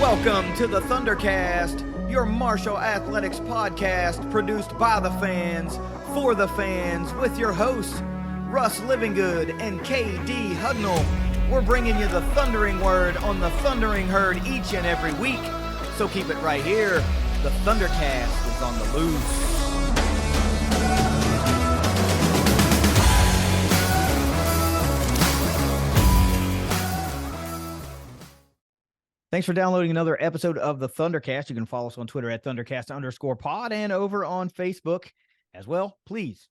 Welcome to the ThunderCast, your Marshall Athletics podcast produced by the fans, for the fans, with your hosts, Russ Livingood and KD Hudnall. We're bringing you the thundering word on the thundering herd each and every week, so keep it right here. The ThunderCast is on the loose. Thanks for downloading another episode of the ThunderCast. You can follow us on Twitter at ThunderCast_pod and over on Facebook as well. Please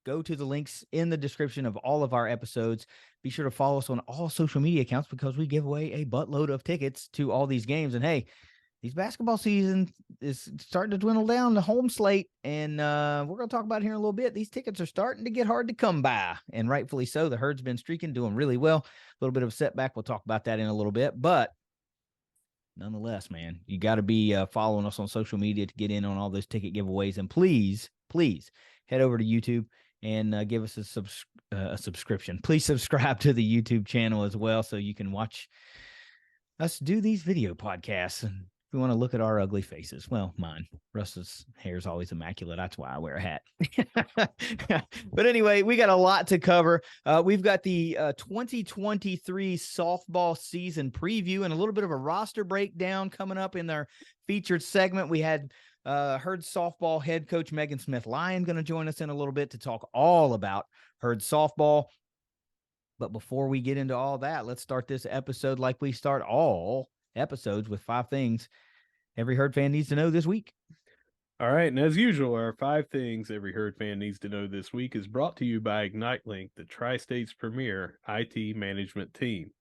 go to the links in the description of all of our episodes. Be sure to follow us on all social media accounts because we give away a buttload of tickets to all these games. And hey, these basketball season is starting to dwindle down the home slate, and we're going to talk about it here in a little bit. These tickets are starting to get hard to come by, and rightfully so. The herd's been streaking, doing really well. A little bit of a setback. We'll talk about that in a little bit, but nonetheless, man, you got to be following us on social media to get in on all those ticket giveaways. And please head over to YouTube and give us a subscription. Please subscribe to the YouTube channel as well so you can watch us do these video podcasts. And if you want to look at our ugly faces, well, mine. Russ's hair is always immaculate. That's why I wear a hat. But anyway, we got a lot to cover. We've got the 2023 softball season preview and a little bit of a roster breakdown coming up in our featured segment. We had Herd softball head coach Megan Smith-Lyon going to join us in a little bit to talk all about Herd softball. But before we get into all that, let's start this episode like we start all episodes with 5 things every Herd fan needs to know this week. All right, and as usual, our 5 things every Herd fan needs to know this week is brought to you by IgniteLink, the Tri-State's premier IT management team.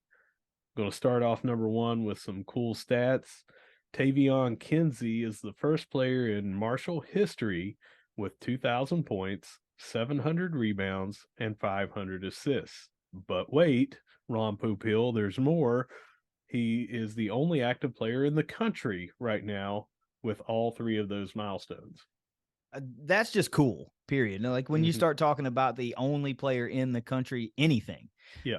I'm going to start off number 1 with some cool stats. Tavion Kinsey is the first player in Marshall history with 2,000 points, 700 rebounds, and 500 assists. But wait, Ron Popeil, there's more. He is the only active player in the country right now with all 3 of those milestones. That's just cool, period. No, like when you start talking about the only player in the country, anything,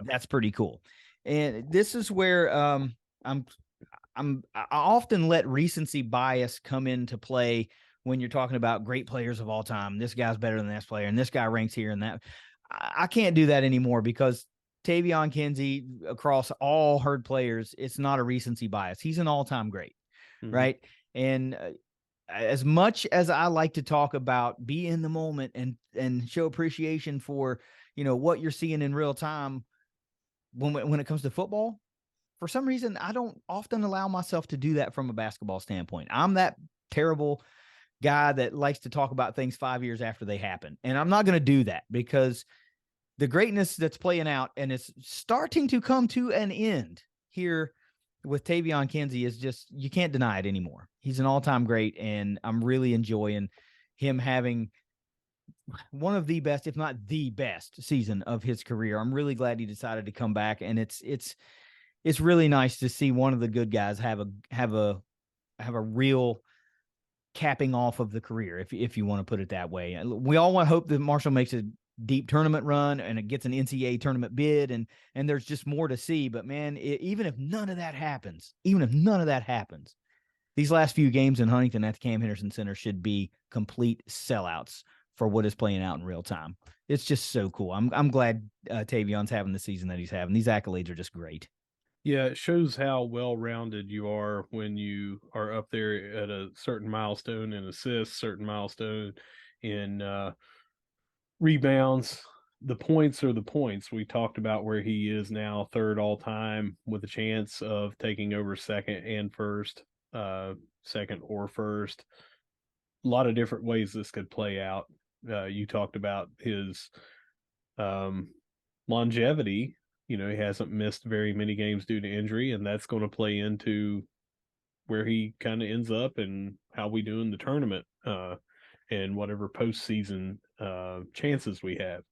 that's pretty cool. And this is where I often let recency bias come into play when you're talking about great players of all time. This guy's better than this player, and this guy ranks here and that. I can't do that anymore because Tavion Kinsey, across all Herd players, it's not a recency bias. He's an all-time great, right? And as much as I like to talk about be in the moment and show appreciation for, what you're seeing in real time when it comes to football, for some reason, I don't often allow myself to do that from a basketball standpoint. I'm that terrible guy that likes to talk about things 5 years after they happen. And I'm not going to do that because the greatness that's playing out and it's starting to come to an end here with Tavion Kinsey is just, you can't deny it anymore. He's an all-time great, and I'm really enjoying him having one of the best, if not the best season of his career. I'm really glad he decided to come back, and it's really nice to see one of the good guys have a real capping off of the career, if you want to put it that way. We all want to hope that Marshall makes a deep tournament run and it gets an NCAA tournament bid, and there's just more to see. But man, even if none of that happens, these last few games in Huntington at the Cam Henderson Center should be complete sellouts for what is playing out in real time. It's just so cool. I'm glad Tavion's having the season that he's having. These accolades are just great. Yeah, it shows how well-rounded you are when you are up there at a certain milestone in assists, certain milestone in rebounds. The points are the points. We talked about where he is now, 3rd all-time with a chance of taking over 2nd and 1st, 2nd or 1st. A lot of different ways this could play out. You talked about his longevity. He hasn't missed very many games due to injury, and that's going to play into where he kind of ends up and how we do in the tournament, and whatever postseason chances we have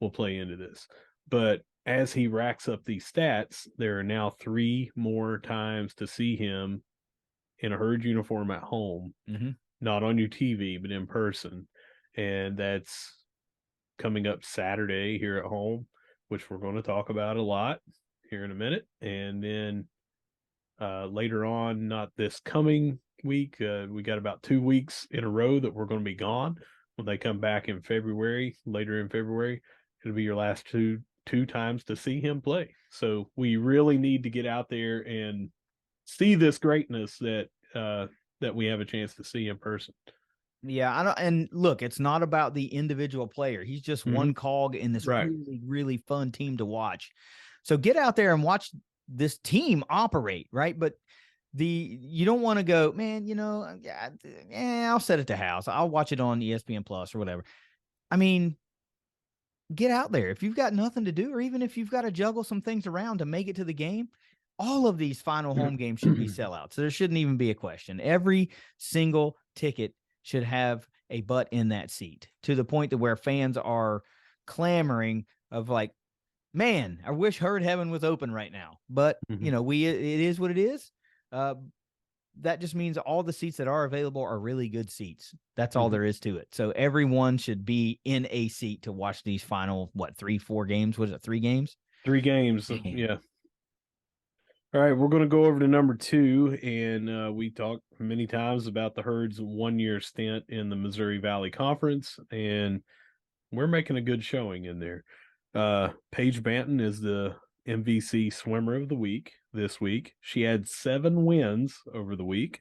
will play into this. But as he racks up these stats, there are now 3 more times to see him in a Herd uniform at home, not on your TV, but in person. And that's coming up Saturday here at home, which we're going to talk about a lot here in a minute. And then later on, not this coming week. We got about 2 weeks in a row that we're going to be gone. When they come back in February, later in February, it'll be your last two times to see him play. So we really need to get out there and see this greatness that we have a chance to see in person. Yeah, I don't, and look, it's not about the individual player. He's just one cog in this really, really fun team to watch. So get out there and watch this team operate, right? But you don't want to go, man, I'll set it to house. I'll watch it on ESPN Plus or whatever. I mean, get out there. If you've got nothing to do, or even if you've got to juggle some things around to make it to the game, all of these final home games should be sellouts. So there shouldn't even be a question. Every single ticket should have a butt in that seat, to the point to where fans are clamoring of like, man, I wish Herd Heaven was open right now. But it is what it is. That just means all the seats that are available are really good seats. That's all there is to it. So everyone should be in a seat to watch these final, 3-4 games? Was it 3 games? 3 games. Damn. Yeah. All right, we're going to go over to number 2, and we talked many times about the Herd's 1-year stint in the Missouri Valley Conference, and we're making a good showing in there. Paige Banton is the MVC Swimmer of the Week this week. She had 7 wins over the week.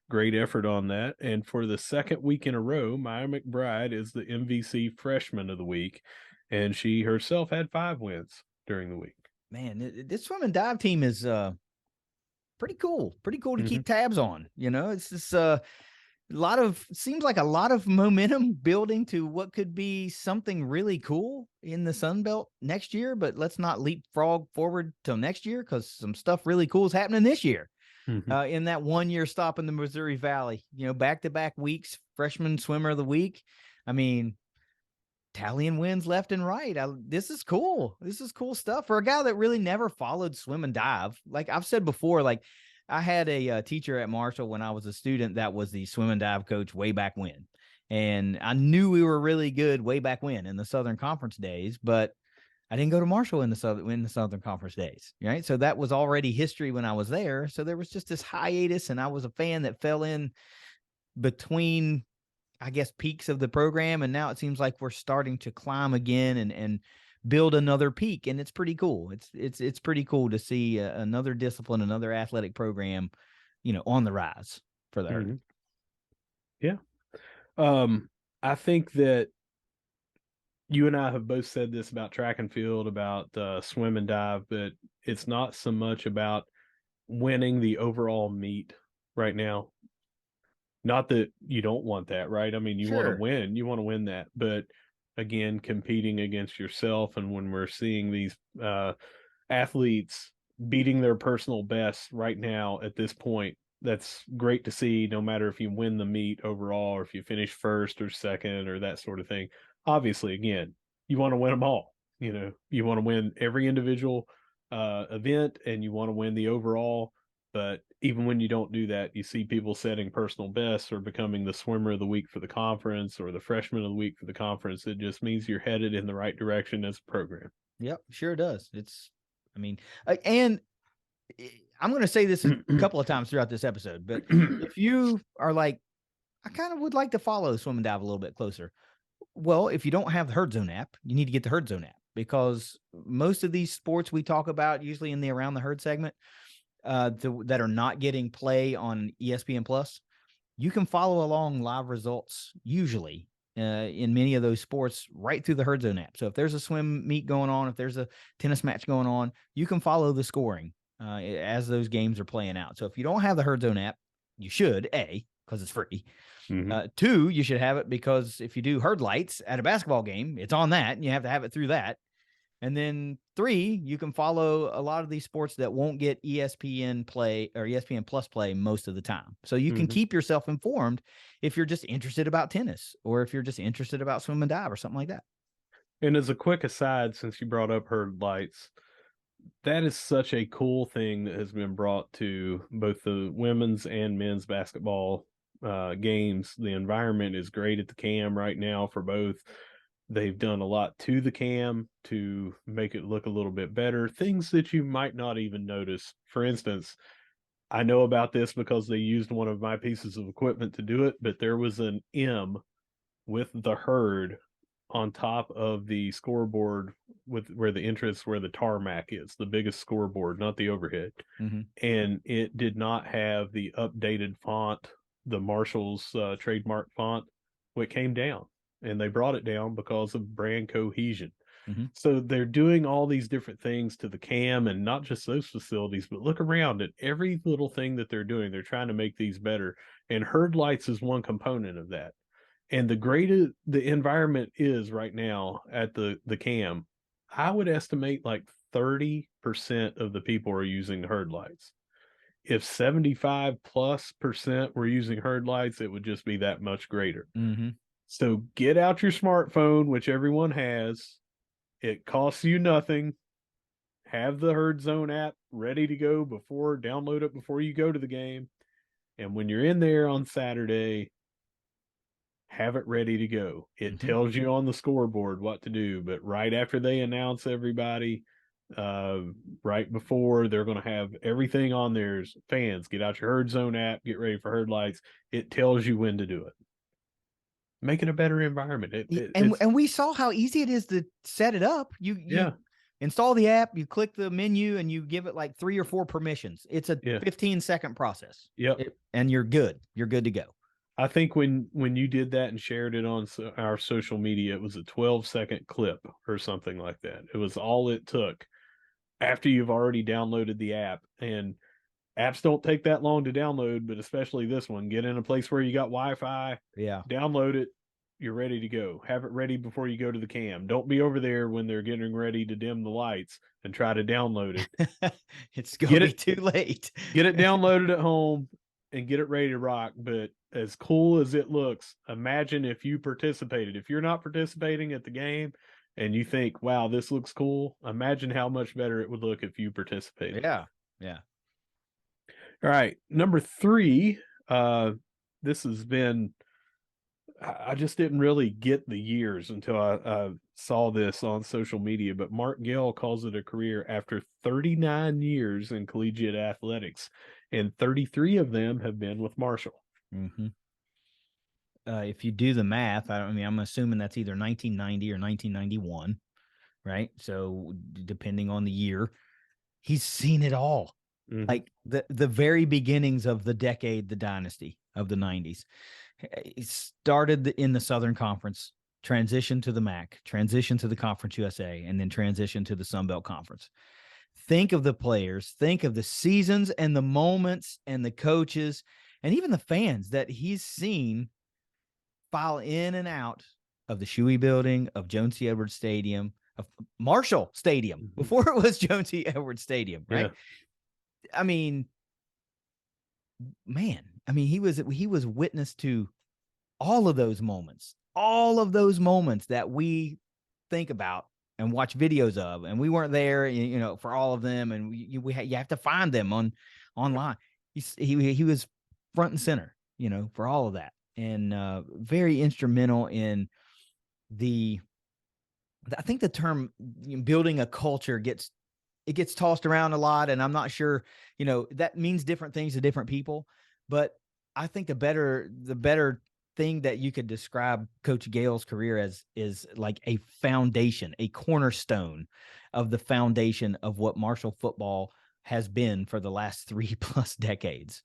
Great effort on that. And for the second week in a row, Maya McBride is the MVC Freshman of the Week, and she herself had 5 wins during the week. Man, this swim and dive team is pretty cool. Pretty cool to keep tabs on. It's just seems like a lot of momentum building to what could be something really cool in the Sun Belt next year. But let's not leapfrog forward till next year, because some stuff really cool is happening this year. In that 1-year stop in the Missouri Valley, back-to-back weeks, freshman swimmer of the week. I mean, tallying wins left and right. This is cool. This is cool stuff for a guy that really never followed swim and dive. Like I've said before, like I had a teacher at Marshall when I was a student that was the swim and dive coach way back when. And I knew we were really good way back when in the Southern Conference days, but I didn't go to Marshall in the Southern Conference days, right? So that was already history when I was there. So there was just this hiatus, and I was a fan that fell in between, I guess, peaks of the program. And now it seems like we're starting to climb again and build another peak. And it's pretty cool. It's pretty cool to see another discipline, another athletic program, on the rise for the Herd. Yeah. I think that you and I have both said this about track and field, about swim and dive, but it's not so much about winning the overall meet right now. Not that you don't want that, right? I mean, you want to win that, but again, competing against yourself. And when we're seeing these athletes beating their personal best right now at this point, that's great to see, no matter if you win the meet overall or if you finish first or second or that sort of thing. Obviously, again, you want to win them all. You want to win every individual event, and you want to win the overall. But even when you don't do that, you see people setting personal bests or becoming the swimmer of the week for the conference or the freshman of the week for the conference. It just means you're headed in the right direction as a program. Yep, sure does. And I'm going to say this a couple of times throughout this episode, but if you are like, I kind of would like to follow swim and dive a little bit closer. Well, if you don't have the Herd Zone app, you need to get the Herd Zone app, because most of these sports we talk about, usually in the Around the Herd segment, that are not getting play on ESPN Plus, you can follow along live results usually in many of those sports right through the Herd Zone app. So if there's a swim meet going on, if there's a tennis match going on, you can follow the scoring as those games are playing out. So if you don't have the Herd Zone app, you should, because it's free. 2, you should have it because if you do herd lights at a basketball game, it's on that, and you have to have it through that. And then 3, you can follow a lot of these sports that won't get ESPN play or ESPN Plus play most of the time. So you can keep yourself informed if you're just interested about tennis, or if you're just interested about swim and dive or something like that. And as a quick aside, since you brought up herd lights, that is such a cool thing that has been brought to both the women's and men's basketball games. The environment is great at the cam right now for both. They've done a lot to the cam to make it look a little bit better. Things that you might not even notice. For instance, I know about this because they used one of my pieces of equipment to do it, but there was an M with the herd on top of the scoreboard with where the entrance where the tarmac is, the biggest scoreboard, not the overhead. Mm-hmm. And it did not have the updated font, the Marshall's trademark font. Well, it came down, and they brought it down because of brand cohesion. Mm-hmm. So they're doing all these different things to the cam, and not just those facilities, but look around at every little thing that they're doing. They're trying to make these better, and herd lights is one component of that. And the greater the environment is right now at the cam, I would estimate like 30% of the people are using the herd lights. If 75+% were using herd lights, it would just be that much greater. Mm-hmm. So get out your smartphone, which everyone has. It costs you nothing. Have the Herd Zone app ready to go download it before you go to the game. And when you're in there on Saturday, have it ready to go. It tells you on the scoreboard what to do, but right after they announce everybody, right before, they're going to have everything on there. Fans, get out your Herd Zone app, get ready for herd lights. It tells you when to do it. Make it a better environment. And we saw how easy it is to set it up. You install the app, you click the menu, and you give it like 3 or 4 permissions. It's a 15-second process. Yep. And you're good. You're good to go. I think when you did that and shared it on our social media, it was a 12-second clip or something like that. It was all it took after you've already downloaded the app. And apps don't take that long to download, but especially this one. Get in a place where you got Wi-Fi. Yeah. Download it. You're ready to go. Have it ready before you go to the cam. Don't be over there when they're getting ready to dim the lights and try to download it. It's going to be too late. Get it downloaded at home and get it ready to rock. But as cool as it looks, imagine if you participated. If you're not participating at the game and you think, wow, this looks cool, imagine how much better it would look if you participated. Yeah. Yeah. All right. Number 3, this has been, I just didn't really get the years until I saw this on social media, but Mark Gale calls it a career after 39 years in collegiate athletics, and 33 of them have been with Marshall. Mm-hmm. If you do the math, I'm assuming that's either 1990 or 1991, right? So depending on the year, he's seen it all. Mm-hmm. Like the very beginnings of the decade, the dynasty of the 90s. He started in the Southern Conference, transitioned to the MAC, transitioned to the Conference USA, and then transitioned to the Sun Belt Conference. Think of the players, think of the seasons and the moments and the coaches and even the fans that he's seen file in and out of the Shuey Building, of Joan C. Edwards Stadium, of Marshall Stadium, before it was Joan C. Edwards Stadium, right? Yeah. I mean, man, he was witness to all of those moments that we think about and watch videos of, and we weren't there, for all of them, and you have to find them online. He was front and center, for all of that, and very instrumental in I think the term building a culture gets tossed around a lot, and I'm not sure, that means different things to different people. But I think the better thing that you could describe Coach Gale's career as is like a foundation, a cornerstone of the foundation of what Marshall football has been for the last 3+ decades.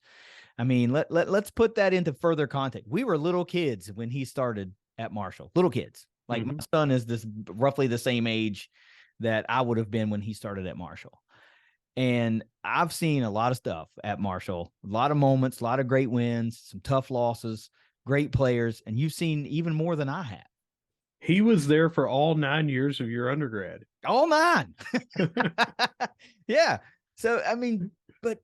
I mean, let's put that into further context. We were little kids when he started at Marshall, little kids. Like my son is roughly the same age that I would have been when he started at Marshall. And I've seen a lot of stuff at Marshall, a lot of moments, a lot of great wins, some tough losses, great players, and you've seen even more than I have. He was there for all 9 years of your undergrad. All 9. Yeah. So, but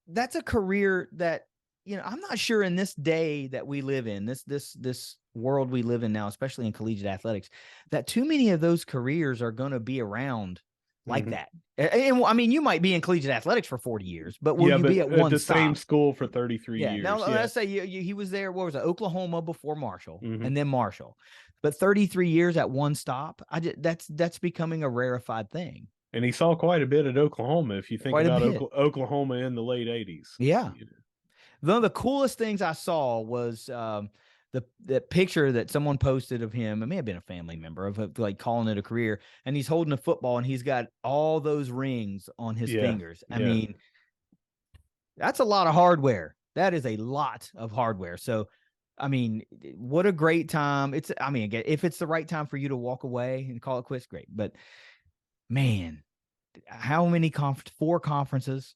that's a career that, I'm not sure in this day that we live in, this world we live in now, especially in collegiate athletics, that too many of those careers are going to be around like that. And you might be in collegiate athletics for 40 years, but will you be at one the stop? same school for 33 years? Now, let's say he was there, what was it, Oklahoma before Marshall, and then Marshall. But 33 years at one stop, that's becoming a rarefied thing. And he saw quite a bit at Oklahoma, if you think Quite a about bit. Oklahoma in the late 80s. Yeah. One of the coolest things I saw was the picture that someone posted of him. It may have been a family member of like calling it a career, and he's holding a football and he's got all those rings on his fingers. I mean, that's a lot of hardware. That is a lot of hardware. So, I mean, what a great time. I mean, again, if it's the right time for you to walk away and call it quits, great. But man, how many 4 conferences,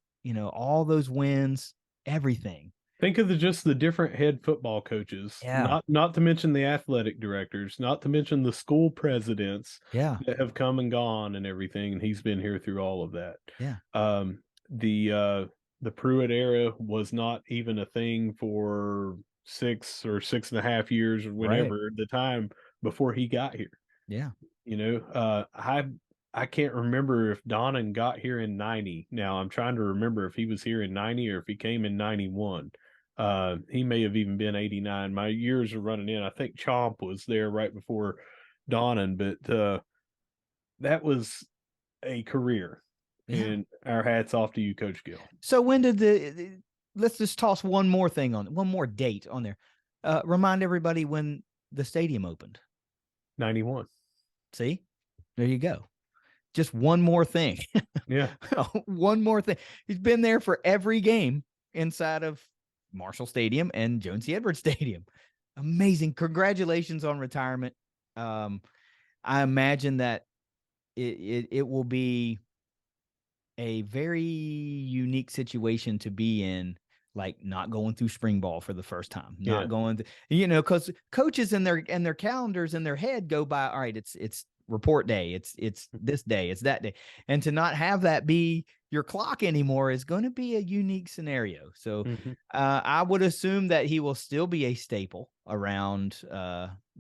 all those wins, everything. Think of just the different head football coaches, Yeah. not to mention the athletic directors, not to mention the school presidents Yeah. that have come and gone and everything. And he's been here through all of that. Yeah. The Pruitt era was not even a thing for 6 or 6.5 years or whenever the time before he got here. Yeah. I can't remember if Donnan got here in 90. Now I'm trying to remember if he was here in 90 or if he came in 91. He may have even been 89. My years are running in. I think Chomp was there right before Donnan, but that was a career. Yeah. And our hats off to you, Coach Gill. So when did let's just toss one more date on there. Remind everybody when the stadium opened. 91. See? There you go. Just one more thing. Yeah. One more thing. He's been there for every game inside of Marshall Stadium and Joan C. Edwards Stadium. Amazing. Congratulations on retirement. I imagine that it will be a very unique situation to be in, like not going through spring ball for the first time, not going to, because coaches and their calendars in their head go by, all right, it's report day, it's this day, it's that day, and to not have that be your clock anymore is going to be a unique scenario. So I would assume that he will still be a staple around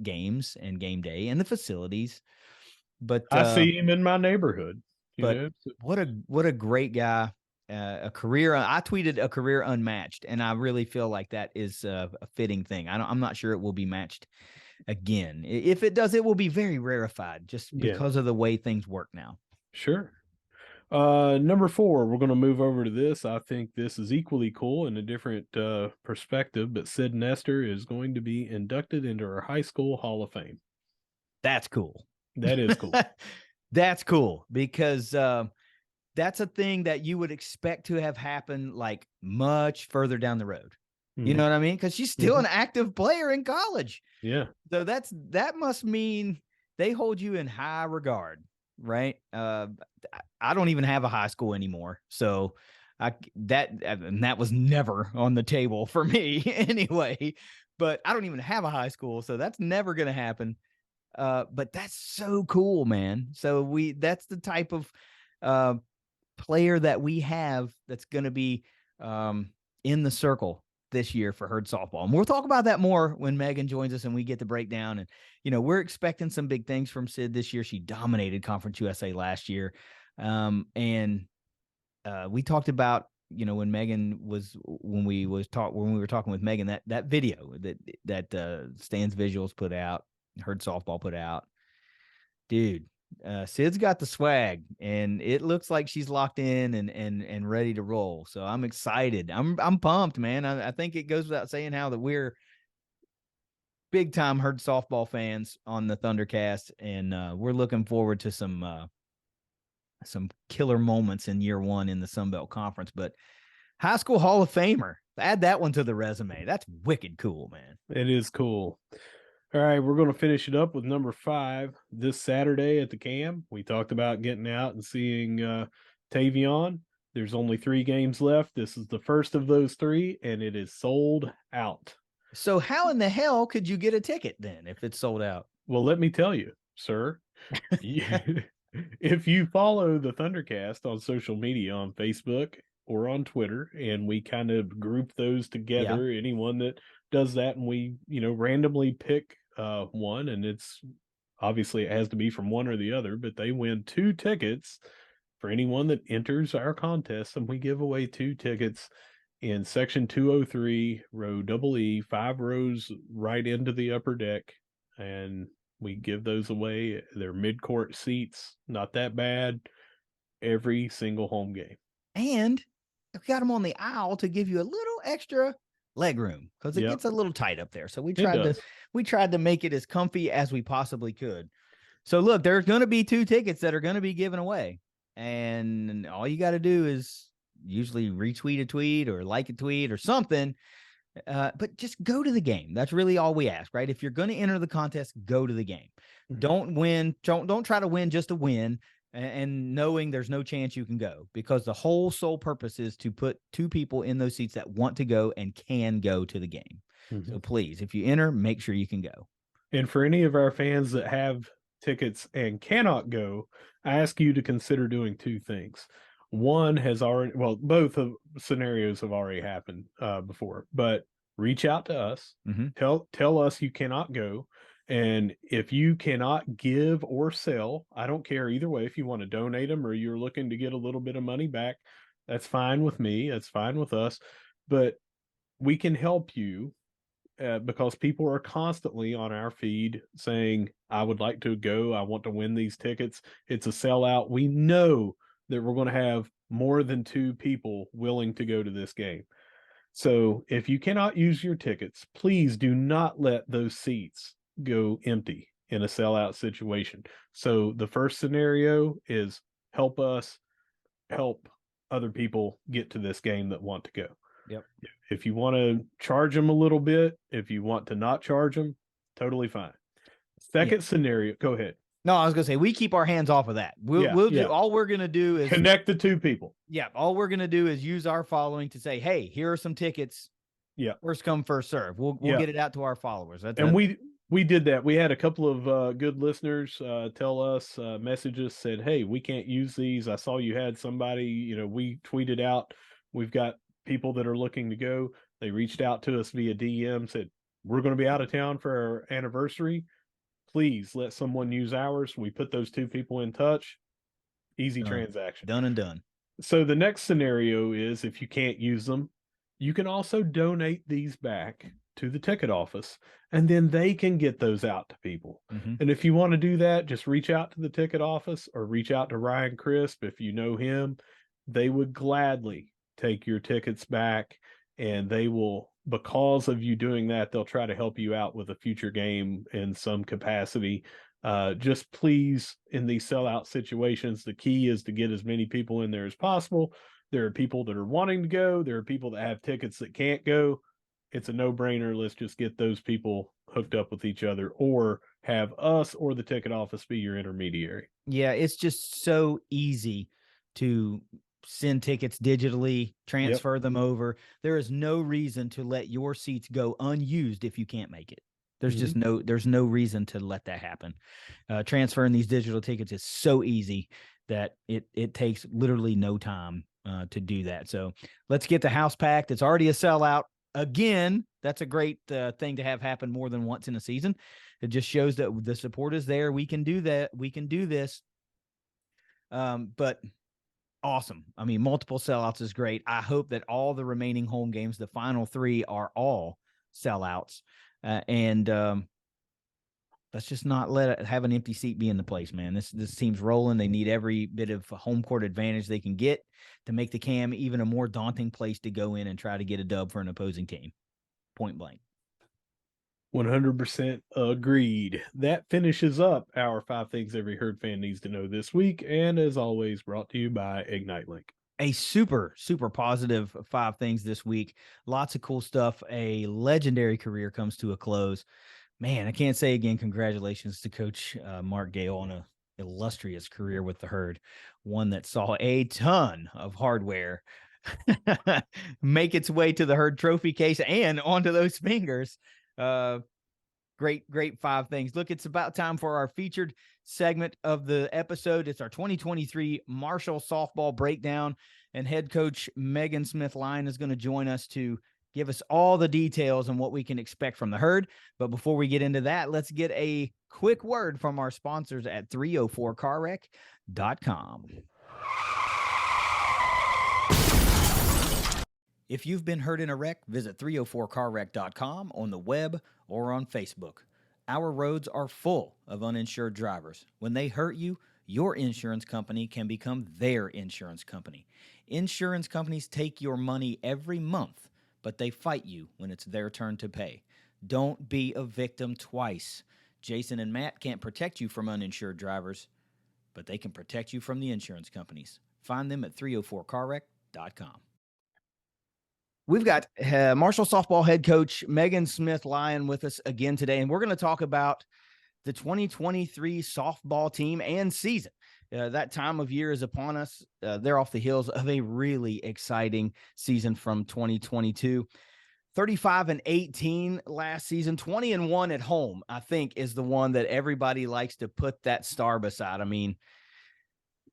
games and game day and the facilities. But I see him in my neighborhood. But what a great guy. A career. I tweeted a career unmatched, and I really feel like that is a fitting thing. I'm not sure it will be matched again. If it does, it will be very rarefied just because of the way things work now. Sure. Number 4, we're going to move over to this. I think this is equally cool in a different perspective, but Sid Nestor is going to be inducted into our high school Hall of Fame. That's cool. That is cool. That's cool because that's a thing that you would expect to have happened like much further down the road. You know what I mean? Because she's still an active player in college. Yeah. So that must mean they hold you in high regard, right? I don't even have a high school anymore, so that was never on the table for me anyway. But I don't even have a high school, so that's never going to happen. But that's so cool, man. So that's the type of player that we have that's going to be in the circle this year for Herd softball. And we'll talk about that more when Megan joins us and we get the breakdown. And, we're expecting some big things from Sid this year. She dominated Conference USA last year. And we talked about, when we were talking with Megan, that video that Stan's Visuals put out, Herd softball put out, dude, Sid's got the swag and it looks like she's locked in and ready to roll. So I'm excited. I'm pumped, man. I think it goes without saying how that we're big time Herd softball fans on the ThunderCast. And we're looking forward to some killer moments in year 1 in the Sun Belt Conference, but high school Hall of Famer, add that one to the resume. That's wicked cool, man. It is cool. All right, we're going to finish it up with number 5 this Saturday at the Cam. We talked about getting out and seeing Tavion. There's only 3 games left. This is the first of those 3, and it is sold out. So how in the hell could you get a ticket then if it's sold out? Well, let me tell you, sir. If you follow the ThunderCast on social media, on Facebook or on Twitter, and we kind of group those together, anyone that does that, and we, randomly pick one, and it's obviously it has to be from one or the other, but they win 2 tickets for anyone that enters our contest, and we give away 2 tickets in section 203, row EE, 5 rows right into the upper deck, and we give those away. They're mid-court seats, not that bad. every single home game. And we got them on the aisle to give you a little extra leg room because it gets a little tight up there. So we tried to make it as comfy as we possibly could. So look, there's going to be 2 tickets that are going to be given away. And all you got to do is usually retweet a tweet or like a tweet or something. But just go to the game. That's really all we ask, right? If you're going to enter the contest, go to the game. Mm-hmm. Don't try to win just to win and knowing there's no chance you can go, because the whole sole purpose is to put 2 people in those seats that want to go and can go to the game. Mm-hmm. So please, if you enter, make sure you can go. And for any of our fans that have tickets and cannot go, I ask you to consider doing 2 things. One has already, well, both of scenarios have already happened before, but reach out to us, mm-hmm. tell us you cannot go. And if you cannot give or sell, I don't care either way. If you want to donate them or you're looking to get a little bit of money back, that's fine with me. That's fine with us. But we can help you because people are constantly on our feed saying, I would like to go. I want to win these tickets. It's a sellout. We know that we're going to have more than 2 people willing to go to this game. So if you cannot use your tickets, please do not let those seats go empty in a sellout situation. So the first scenario is help us help other people get to this game that want to go. Yep. If you want to charge them a little bit, if you want to not charge them, totally fine. Second scenario, go ahead. No, I was going to say, we keep our hands off of that. We'll do, all we're going to do is connect the 2 people. Yeah. All we're going to do is use our following to say, hey, here are some tickets. Yeah. First come, first serve. We'll get it out to our followers. We did that. We had a couple of good listeners tell us, messages, said, hey, we can't use these. I saw you had somebody, we tweeted out, we've got people that are looking to go. They reached out to us via DM, said, we're going to be out of town for our anniversary. Please let someone use ours. We put those 2 people in touch. Easy transaction. Done and done. So the next scenario is, if you can't use them, you can also donate these back to the ticket office, and then they can get those out to people. Mm-hmm. And if you want to do that, just reach out to the ticket office or reach out to Ryan Crisp. If you know him, they would gladly take your tickets back, and they will, because of you doing that, they'll try to help you out with a future game in some capacity. Just please, in these sellout situations, the key is to get as many people in there as possible. There are people that are wanting to go. There are people that have tickets that can't go. It's a no-brainer. Let's just get those people hooked up with each other, or have us or the ticket office be your intermediary. Yeah, it's just so easy to send tickets digitally, transfer them over. There is no reason to let your seats go unused if you can't make it. There's just there's no reason to let that happen. Transferring these digital tickets is so easy that it takes literally no time to do that. So let's get the house packed. It's already a sellout. Again, that's a great thing to have happen more than once in a season. It just shows that the support is there. We can do that. We can do this. But awesome. I mean, multiple sellouts is great. I hope that all the remaining home games, the final 3, are all sellouts. And let's just not let it have an empty seat be in the place, man. This team's rolling. They need every bit of home court advantage they can get to make the Cam even a more daunting place to go in and try to get a dub for an opposing team. Point blank. 100% agreed. That finishes up our 5 things every Herd fan needs to know this week. And as always, brought to you by Ignite Link. A super, super positive 5 things this week. Lots of cool stuff. A legendary career comes to a close. Man, I can't say again, congratulations to Coach Mark Gale on an illustrious career with the Herd. One that saw a ton of hardware make its way to the Herd trophy case and onto those fingers. Great 5 things. Look, it's about time for our featured segment of the episode. It's our 2023 Marshall softball breakdown, and head coach Megan Smith-Lyon is going to join us to give us all the details on what we can expect from the Herd. But before we get into that, let's get a quick word from our sponsors at 304carwreck.com. If you've been hurt in a wreck, visit 304carwreck.com on the web or on Facebook. Our roads are full of uninsured drivers. When they hurt you, your insurance company can become their insurance company. Insurance companies take your money every month, but they fight you when it's their turn to pay. Don't be a victim twice. Jason and Matt can't protect you from uninsured drivers, but they can protect you from the insurance companies. Find them at 304carwreck.com. We've got Marshall softball head coach Megan Smith Lyon with us again today, and we're going to talk about the 2023 softball team and season. That time of year is upon us. They're off the heels of a really exciting season from 2022. 35-18 last season, 20-1 at home, I think, is the one that everybody likes to put that star beside. I mean,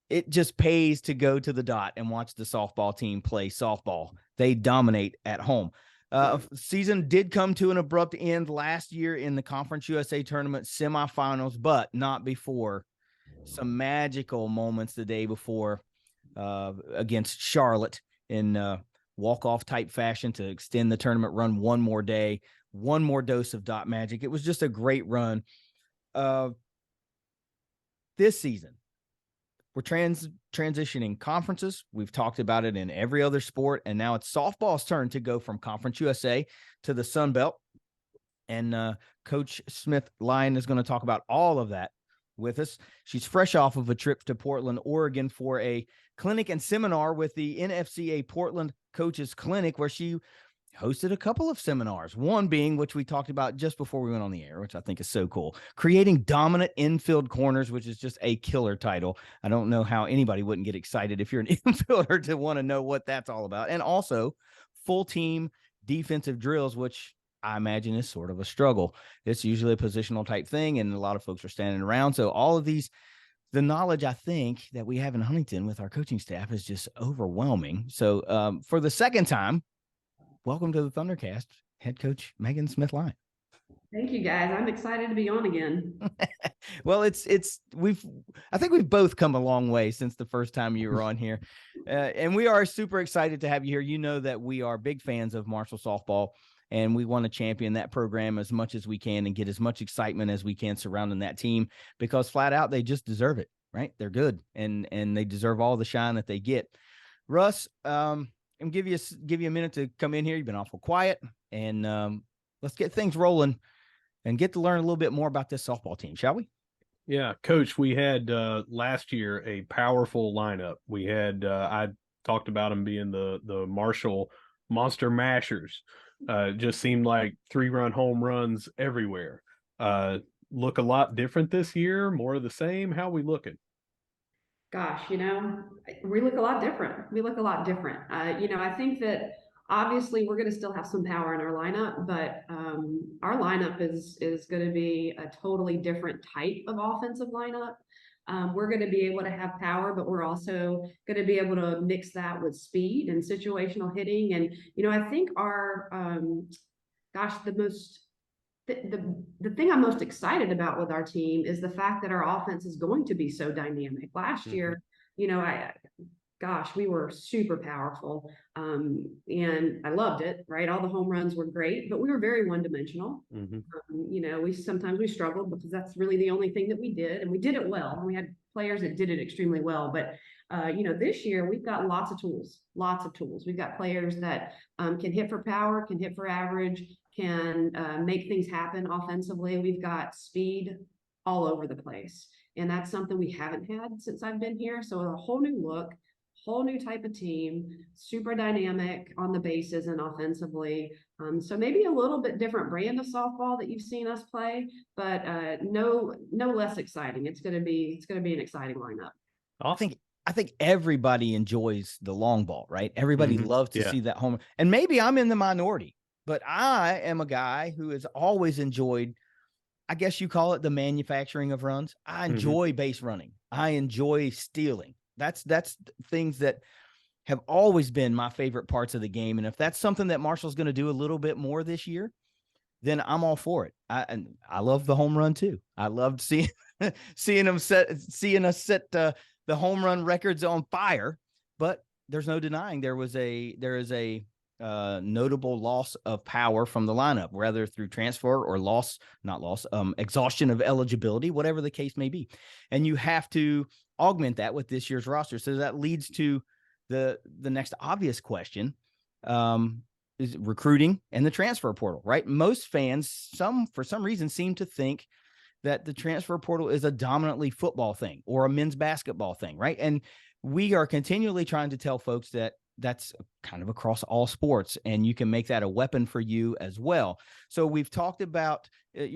it just pays to go to the dot and watch the softball team play softball. They dominate at home. Season did come to an abrupt end last year in the Conference USA tournament semifinals, but not before some magical moments the day before against Charlotte in walk-off type fashion to extend the tournament run one more day, one more dose of dot magic. It was just a great run. This season, we're transitioning conferences. We've talked about it in every other sport, and now it's softball's turn to go from Conference USA to the Sun Belt. And Coach Smith Lyon is going to talk about all of that with us. She's fresh off of a trip to Portland, Oregon for a clinic and seminar with the NFCA Portland Coaches Clinic, where she hosted a couple of seminars, one being, which we talked about just before we went on the air, which I think is so cool, creating dominant infield corners, which is just a killer title. I don't know how anybody wouldn't get excited if you're an infielder to want to know what that's all about. And also full team defensive drills, which I imagine is sort of a struggle. It's usually a positional type thing, and a lot of folks are standing around. So all of these, the knowledge I think that we have in Huntington with our coaching staff is just overwhelming. So for the second time, welcome to the ThunderCast, head coach Megan Smith Lyon. Thank you, guys. I'm excited to be on again. Well, I think we've both come a long way since the first time you were on here. And we are super excited to have you here. You know that we are big fans of Marshall softball, and we want to champion that program as much as we can and get as much excitement as we can surrounding that team, because flat out, they just deserve it, right? They're good, and they deserve all the shine that they get. Russ, and give you a minute to come in here. You've been awful quiet, and let's get things rolling and get to learn a little bit more about this softball team, shall we? Yeah, Coach, we had last year a powerful lineup. We had I talked about them being the Marshall Monster Mashers. Just seemed like 3-run home runs everywhere. Look a lot different this year, more of the same. How we looking? Gosh, we look a lot different. I think that obviously we're going to still have some power in our lineup, but our lineup is going to be a totally different type of offensive lineup. We're going to be able to have power, but we're also going to be able to mix that with speed and situational hitting. And, I think our, the thing I'm most excited about with our team is the fact that our offense is going to be so dynamic. Last year, we were super powerful, and I loved it, right? All the home runs were great, but we were very one-dimensional. We sometimes struggled because that's really the only thing that we did, and we did it well. And we had players that did it extremely well, but this year we've got lots of tools. We've got players that can hit for power, can hit for average, can make things happen offensively. We've got speed all over the place, and that's something we haven't had since I've been here. So a whole new look, whole new type of team, super dynamic on the bases and offensively. So maybe a little bit different brand of softball that you've seen us play, but no less exciting. It's going to be an exciting lineup. I think everybody enjoys the long ball, right? Everybody loves to see that home. And maybe I'm in the minority, but I am a guy who has always enjoyed, I guess you call it the manufacturing of runs. I enjoy base running. I enjoy stealing. That's things that have always been my favorite parts of the game. And if that's something that Marshall's going to do a little bit more this year, then I'm all for it. I love the home run too. I loved seeing us set the home run records on fire. But there's no denying there is a notable loss of power from the lineup, whether through transfer or exhaustion of eligibility, whatever the case may be. And you have to augment that with this year's roster. So that leads to the next obvious question, is recruiting and the transfer portal, right? Most fans, for some reason, seem to think that the transfer portal is a dominantly football thing or a men's basketball thing, right? And we are continually trying to tell folks that that's kind of across all sports, and you can make that a weapon for you as well. So we've talked about,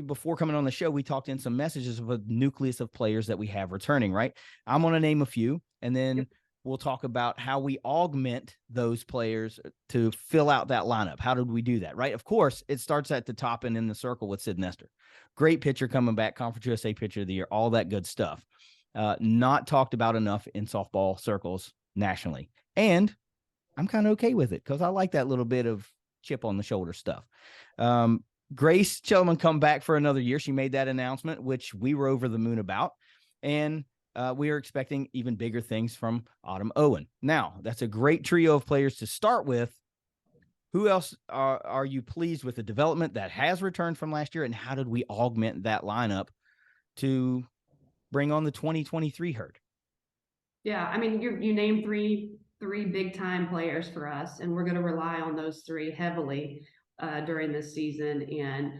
before coming on the show, we talked in some messages of a nucleus of players that we have returning, right? I'm going to name a few, and then we'll talk about how we augment those players to fill out that lineup. How did we do that, right? Of course, it starts at the top and in the circle with Sid Nestor. Great pitcher coming back, Conference USA Pitcher of the Year, all that good stuff. Not talked about enough in softball circles nationally. And I'm kind of okay with it because I like that little bit of chip on the shoulder stuff. Grace Chellman come back for another year. She made that announcement, which we were over the moon about. And we are expecting even bigger things from Autumn Owen. Now, that's a great trio of players to start with. Who else are you pleased with the development that has returned from last year, and how did we augment that lineup to bring on the 2023 herd? Yeah, I mean, you named three big time players for us, and we're going to rely on those three heavily during this season. And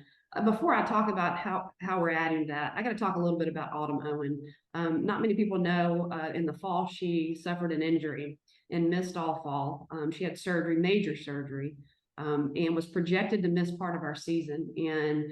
before I talk about how we're adding that, I got to talk a little bit about Autumn Owen. Not many people know in the fall she suffered an injury and missed all fall. She had surgery, major surgery, and was projected to miss part of our season. And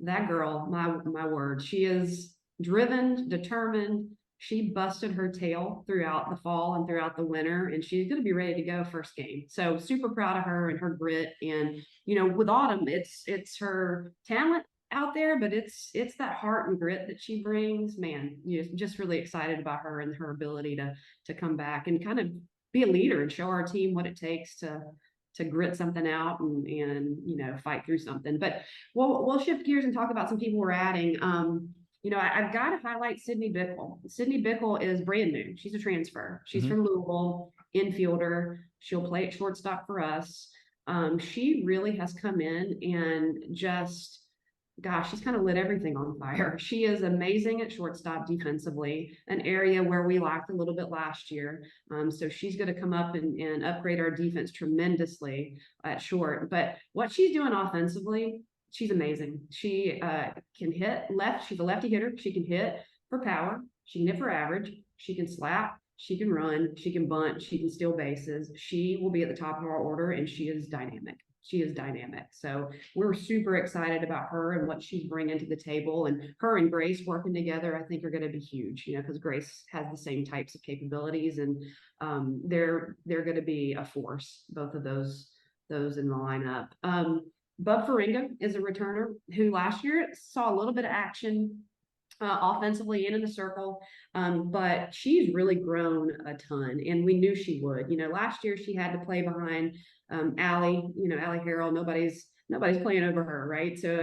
that girl, my word, she is driven, determined. She busted her tail throughout the fall and throughout the winter, and she's going to be ready to go first game. So super proud of her and her grit. And, you know, with Autumn, it's her talent out there, but it's that heart and grit that she brings. Man, just really excited about her and her ability to come back and kind of be a leader and show our team what it takes to grit something out and you know, fight through something. But we'll shift gears and talk about some people we're adding. You know, I've got to highlight Sydney Bickle. Sydney Bickle is brand new. She's a transfer. She's from Louisville, infielder. She'll play at shortstop for us. She really has come in and just, gosh, she's kind of lit everything on fire. She is amazing at shortstop defensively, an area where we lacked a little bit last year. So she's going to come up and upgrade our defense tremendously at short. But what she's doing offensively, she's amazing. She can hit left. She's a lefty hitter. She can hit for power. She can hit for average. She can slap. She can run. She can bunt. She can steal bases. She will be at the top of our order, and she is dynamic. She is dynamic. So we're super excited about her and what she's bringing to the table. And her and Grace working together, I think, are going to be huge, you know, because Grace has the same types of capabilities, and they're going to be a force, both of those in the lineup. Bub Faringa is a returner who last year saw a little bit of action offensively and in the circle, but she's really grown a ton, and we knew she would. You know, last year she had to play behind Allie, you know, Allie Harrell. Nobody's playing over her, right? So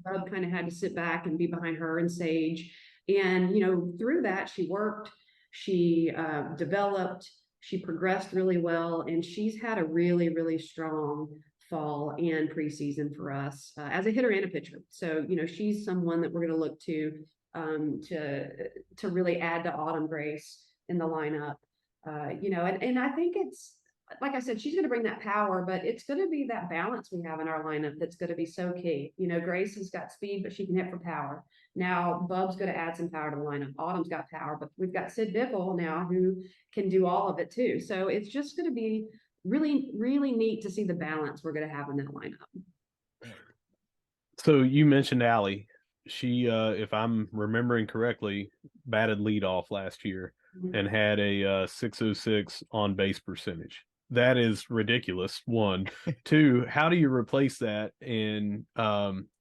Bub kind of had to sit back and be behind her and Sage. And, you know, through that, she worked, she developed, she progressed really well, and she's had a really, really strong fall and preseason for us as a hitter and a pitcher. So, you know, she's someone that we're going to look to really add to Autumn Grace in the lineup. You know, and I think it's, like I said, she's going to bring that power, but it's going to be that balance we have in our lineup that's going to be so key. You know, Grace has got speed, but she can hit for power. Now, Bub's going to add some power to the lineup. Autumn's got power, but we've got Sid Bickle now who can do all of it too. So it's just going to be really, really neat to see the balance we're going to have in that lineup. So you mentioned Allie. She, if I'm remembering correctly, batted leadoff last year and had a 606 on base percentage. That is ridiculous. One, two, how do you replace that? And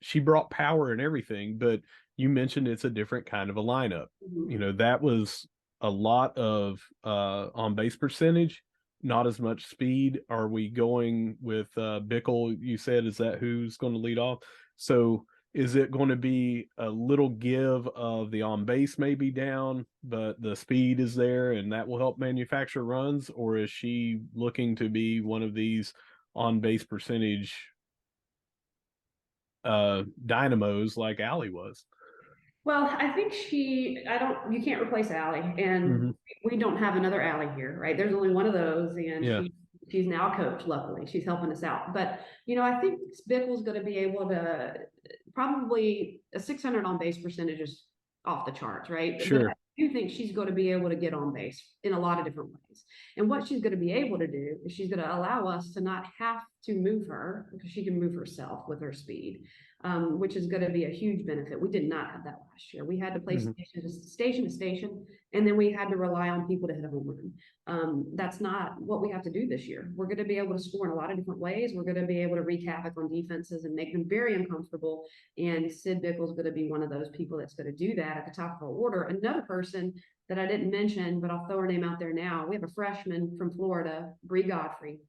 she brought power and everything, but you mentioned it's a different kind of a lineup. You know, that was a lot of on base percentage, not as much speed. Are we going with Bickle? You said, is that who's going to lead off? So is it going to be a little give of the on base maybe down, but the speed is there and that will help manufacture runs? Or is she looking to be one of these on base percentage dynamos like Allie was. Well, I think you can't replace Allie, and we don't have another Allie here, right? There's only one of those, and she's now a coach, luckily. She's helping us out. But, I think Bickle's going to be able to probably a 600 on base percentage is off the charts, right? Sure. But I do think she's going to be able to get on base in a lot of different ways. And what she's going to be able to do is she's going to allow us to not have to move her because she can move herself with her speed. Which is going to be a huge benefit. We did not have that last year. We had to play station to station, and then we had to rely on people to hit a home run. That's not what we have to do this year. We're going to be able to score in a lot of different ways. We're going to be able to wreak havoc on defenses and make them very uncomfortable. And Sid Bickle's going to be one of those people that's going to do that at the top of our order. Another person that I didn't mention, but I'll throw her name out there now. We have a freshman from Florida, Bree Godfrey,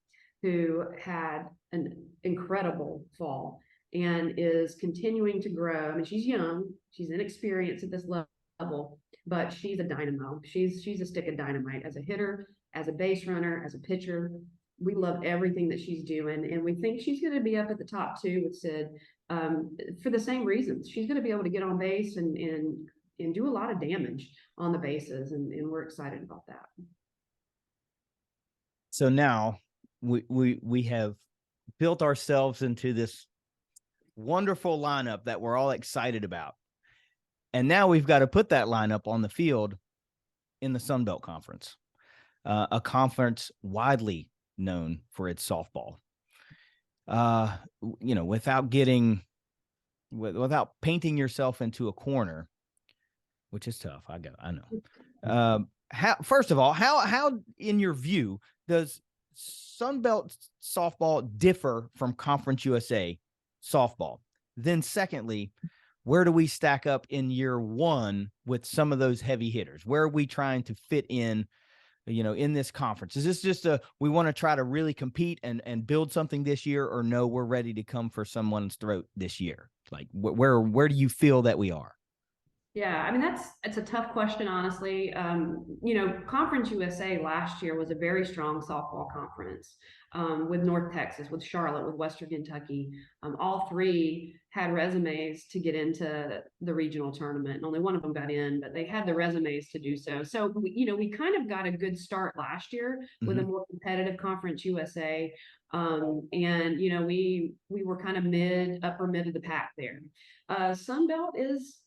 who had an incredible fall and is continuing to grow. I mean, she's young, she's inexperienced at this level, but she's a dynamo. She's a stick of dynamite as a hitter, as a base runner, as a pitcher. We love everything that she's doing, and we think she's going to be up at the top too with Sid for the same reasons. She's going to be able to get on base and do a lot of damage on the bases, and we're excited about that. So now we have built ourselves into this wonderful lineup that we're all excited about. And now we've got to put that lineup on the field in the Sun Belt Conference, a conference widely known for its softball. Without painting yourself into a corner, which is tough. I know. First of all, how in your view does Sun Belt softball differ from Conference USA softball? Then secondly, where do we stack up in year one with some of those heavy hitters? Where are we trying to fit in, in this conference? Is this just we want to try to really compete and build something this year, or no, we're ready to come for someone's throat this year? Like where do you feel that we are? Yeah, I mean, it's a tough question, honestly. Conference USA last year was a very strong softball conference with North Texas, with Charlotte, with Western Kentucky. All three had resumes to get into the regional tournament, and only one of them got in, but they had the resumes to do so. So, we kind of got a good start last year with a more competitive Conference USA. We were kind of upper mid of the pack there. Sun Belt is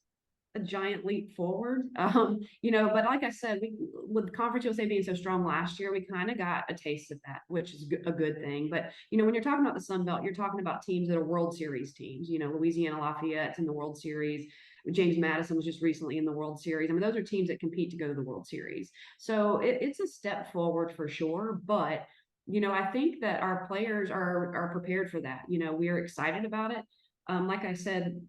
a giant leap forward. But like I said, with Conference USA being so strong last year, we kind of got a taste of that, which is a good thing. But, when you're talking about the Sun Belt, you're talking about teams that are World Series teams. Louisiana Lafayette's in the World Series. James Madison was just recently in the World Series. I mean, those are teams that compete to go to the World Series. So it's a step forward for sure. But, I think that our players are prepared for that. We're excited about it. Like I said,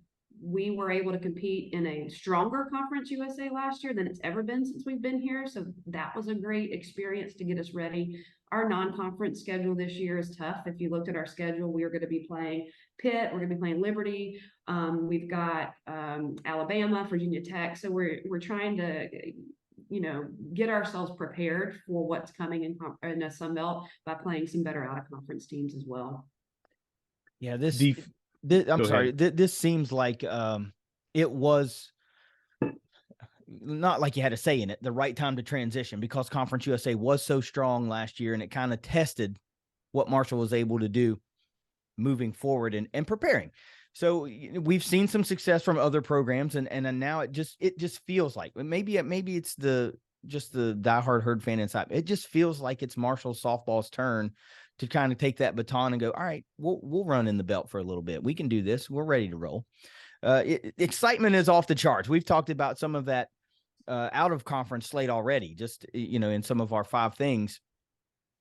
we were able to compete in a stronger Conference USA last year than it's ever been since we've been here. So that was a great experience to get us ready. Our non-conference schedule this year is tough. If you looked at our schedule, we are going to be playing Pitt. We're going to be playing Liberty. We've got Alabama, Virginia Tech. So we're trying to, get ourselves prepared for what's coming in the Sun Belt by playing some better out-of-conference teams as well. Yeah, I'm sorry. This seems like it was not like you had a say in it, the right time to transition, because Conference USA was so strong last year, and it kind of tested what Marshall was able to do moving forward and preparing. So we've seen some success from other programs, and now it just feels like maybe it's the diehard Herd fan inside. It just feels like it's Marshall softball's turn to kind of take that baton and go, all right, we'll run in the belt for a little bit. We can do this. We're ready to roll. Excitement is off the charts. We've talked about some of that out of conference slate already, just, in some of our 5 things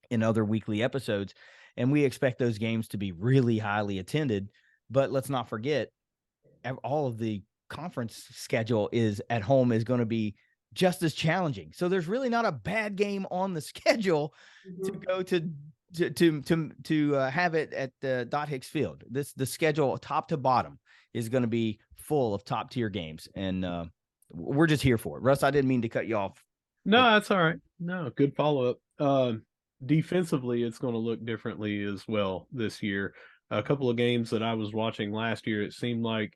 in other weekly episodes. And we expect those games to be really highly attended. But let's not forget, all of the conference schedule is going to be just as challenging. So there's really not a bad game on the schedule to go to have it at the Dot Hicks Field. The schedule top to bottom is going to be full of top tier games, and we're just here for it. Russ, I didn't mean to cut you off. No, that's all right. No, good follow up. defensively, it's going to look differently as well this year. A couple of games that I was watching last year, it seemed like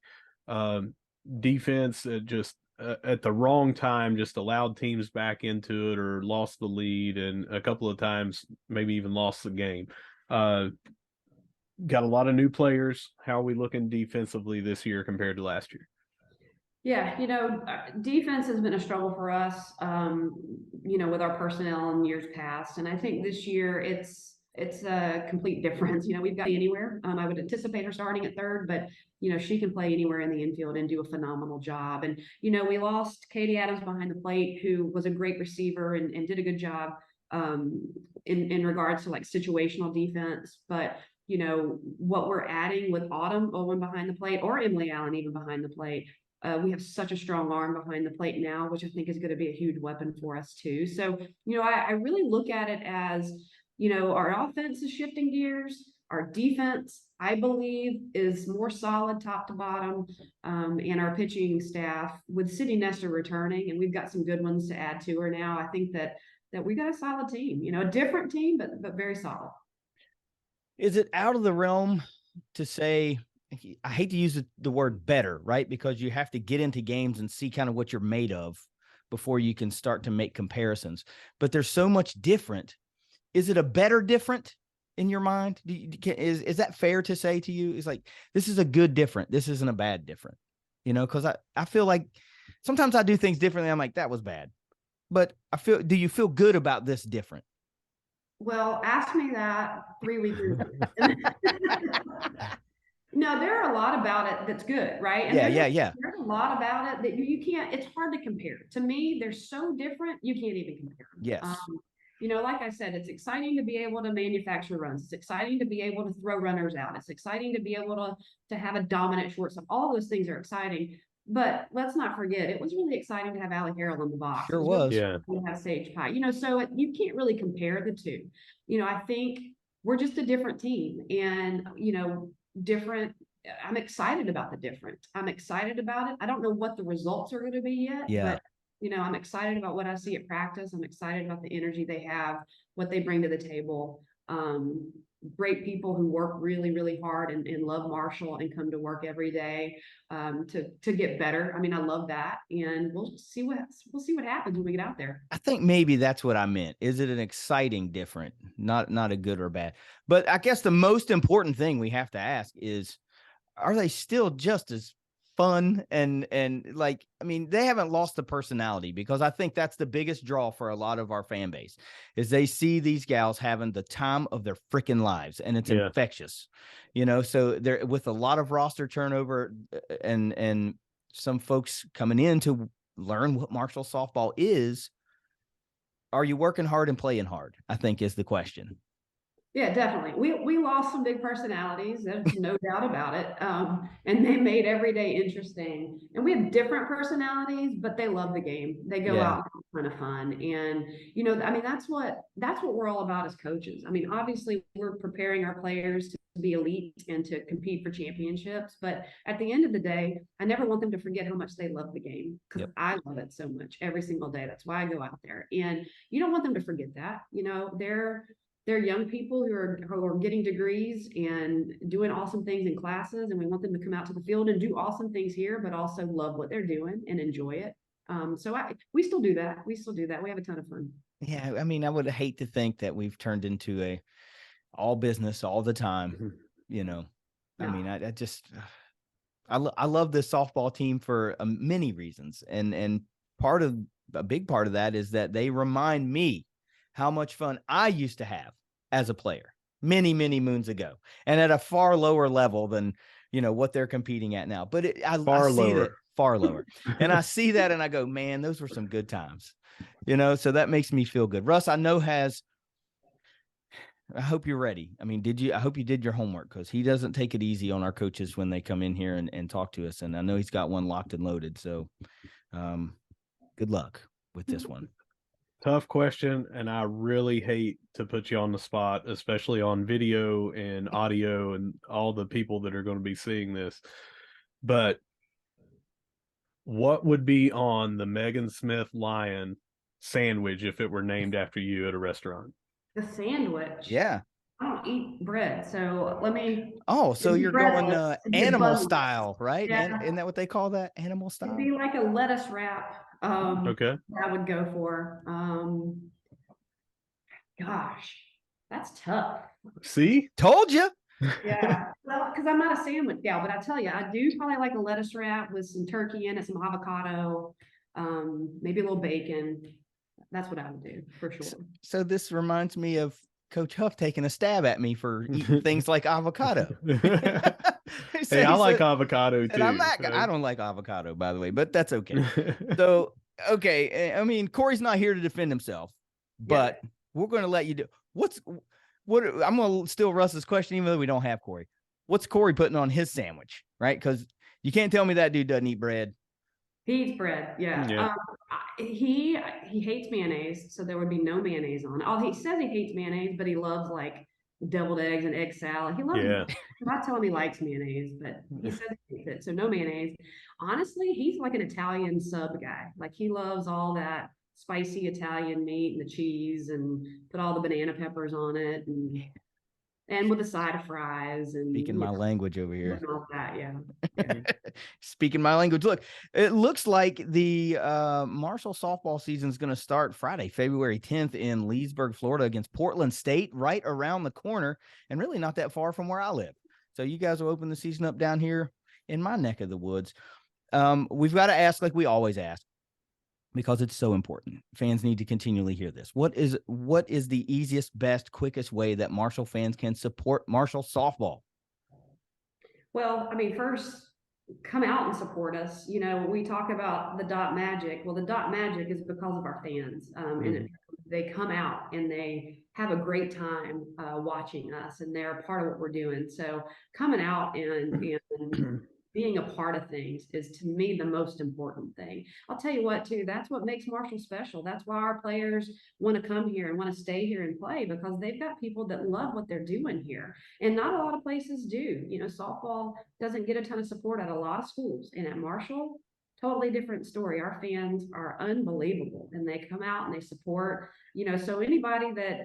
defense just at the wrong time just allowed teams back into it or lost the lead, and a couple of times maybe even lost the game. Got a lot of new players. How are we looking defensively this year compared to last year? Yeah, defense has been a struggle for us, with our personnel in years past. And I think this year it's a complete difference. We've got anywhere. I would anticipate her starting at third, but she can play anywhere in the infield and do a phenomenal job. And we lost Katie Adams behind the plate, who was a great receiver and did a good job in regards to like situational defense. But what we're adding with Autumn Owen behind the plate, or Emily Allen even behind the plate. We have such a strong arm behind the plate now, which I think is going to be a huge weapon for us too. So, I really look at it as, our offense is shifting gears. Our defense, I believe, is more solid top to bottom. And our pitching staff, with Sydney Nestor returning, and we've got some good ones to add to her now. I think that we got a solid team, a different team, but very solid. Is it out of the realm to say, I hate to use the word better, right? Because you have to get into games and see kind of what you're made of before you can start to make comparisons. But there's so much different. Is it a better different in your mind? Is that fair to say to you? It's like, this is a good different. This isn't a bad different, because I feel like sometimes I do things differently. I'm like, that was bad. But do you feel good about this different? Well, ask me that 3 weeks ago. No, there are a lot about it that's good, right? And yeah. There's a lot about it that you can't, it's hard to compare. To me, they're so different, you can't even compare them. Yes. Like I said, it's exciting to be able to manufacture runs. It's exciting to be able to throw runners out. It's exciting to be able to have a dominant shortstop. All those things are exciting. But let's not forget, it was really exciting to have Allie Harrell in the box. Sure was. Yeah. We have Sage Pie. So you can't really compare the two. I think we're just a different team, and different. I'm excited about the different. I'm excited about it. I don't know what the results are going to be yet, but I'm excited about what I see at practice. I'm excited about the energy they have, what they bring to the table. Great people who work really, really hard and love Marshall and come to work every day to get better. I mean, I love that, and we'll see what happens when we get out there. I think maybe that's what I meant. Is it an exciting different, not a good or bad? But I guess the most important thing we have to ask is, are they still just as fun and like, I mean, they haven't lost the personality, because I think that's the biggest draw for a lot of our fan base, is they see these gals having the time of their freaking lives, and it's infectious, so they're with a lot of roster turnover and some folks coming in to learn what Marshall softball is. Are you working hard and playing hard? I think is the question. Yeah, definitely. We lost some big personalities. There's no doubt about it. And they made every day interesting. And we have different personalities, but they love the game. They go out and have a ton of fun. And I mean, that's what we're all about as coaches. I mean, obviously, we're preparing our players to be elite and to compete for championships. But at the end of the day, I never want them to forget how much they love the game, because I love it so much every single day. That's why I go out there. And you don't want them to forget that. They're young people who are getting degrees and doing awesome things in classes, and we want them to come out to the field and do awesome things here, but also love what they're doing and enjoy it. We still do that. We have a ton of fun. Yeah, I mean, I would hate to think that we've turned into a all business all the time. I mean, I love this softball team for many reasons, and a big part of that is that they remind me how much fun I used to have as a player many, many moons ago, and at a far lower level than, what they're competing at now. But I see that far lower. And I see that and I go, man, those were some good times, so that makes me feel good. Russ, I hope you're ready. I mean, I hope you did your homework, because he doesn't take it easy on our coaches when they come in here and talk to us. And I know he's got one locked and loaded. So good luck with this one. Tough question, and I really hate to put you on the spot, especially on video and audio and all the people that are going to be seeing this. But what would be on the Megan Smith Lyon sandwich if it were named after you at a restaurant? The sandwich. Yeah. I don't eat bread, so let me. Oh, so you're going animal style, right? Yeah. And isn't that what they call that? Animal It'd style? be like a lettuce wrap. Okay. I would go for. Gosh, that's tough. See? Told you. Yeah, well, because I'm not a sandwich gal, but I tell you, I do probably like a lettuce wrap with some turkey in it, some avocado, maybe a little bacon. That's what I would do for sure. So this reminds me of Coach Huff taking a stab at me for eating things like avocado. Hey, I like avocado too. I don't like avocado, by the way, but that's okay. So, okay. I mean, Corey's not here to defend himself, but we're going to let you do what I'm going to steal Russ's question, even though we don't have Corey. What's Corey putting on his sandwich? Right. Because you can't tell me that dude doesn't eat bread. He eats bread. Yeah. He hates mayonnaise, so there would be no mayonnaise on it. He says he hates mayonnaise, but he loves like deviled eggs and egg salad. He loves it. I'm not telling him he likes mayonnaise, but he says he hates it. So no mayonnaise. Honestly, he's like an Italian sub guy. Like he loves all that spicy Italian meat and the cheese and put all the banana peppers on it and with a side of fries and speaking my language over here. All that, yeah. Speaking my language. Look, it looks like the Marshall softball season is going to start Friday, February 10th in Leesburg, Florida, against Portland State, right around the corner, and really not that far from where I live. So you guys will open the season up down here in my neck of the woods. We've got to ask, like we always ask, because it's so important. Fans need to continually hear this. What is the easiest, best, quickest way that Marshall fans can support Marshall softball? Well, I mean, first, come out and support us. You know, we talk about the Dot Magic. Well, the Dot Magic is because of our fans. And they come out and they have a great time watching us, and they're a part of what we're doing. So coming out and being a part of things is, to me, the most important thing. I'll tell you what, too, that's what makes Marshall special. That's why our players want to come here and want to stay here and play, because they've got people that love what they're doing here. And not a lot of places do. You know, softball doesn't get a ton of support at a lot of schools. And at Marshall, totally different story. Our fans are unbelievable, and they come out and they support, you know, so anybody that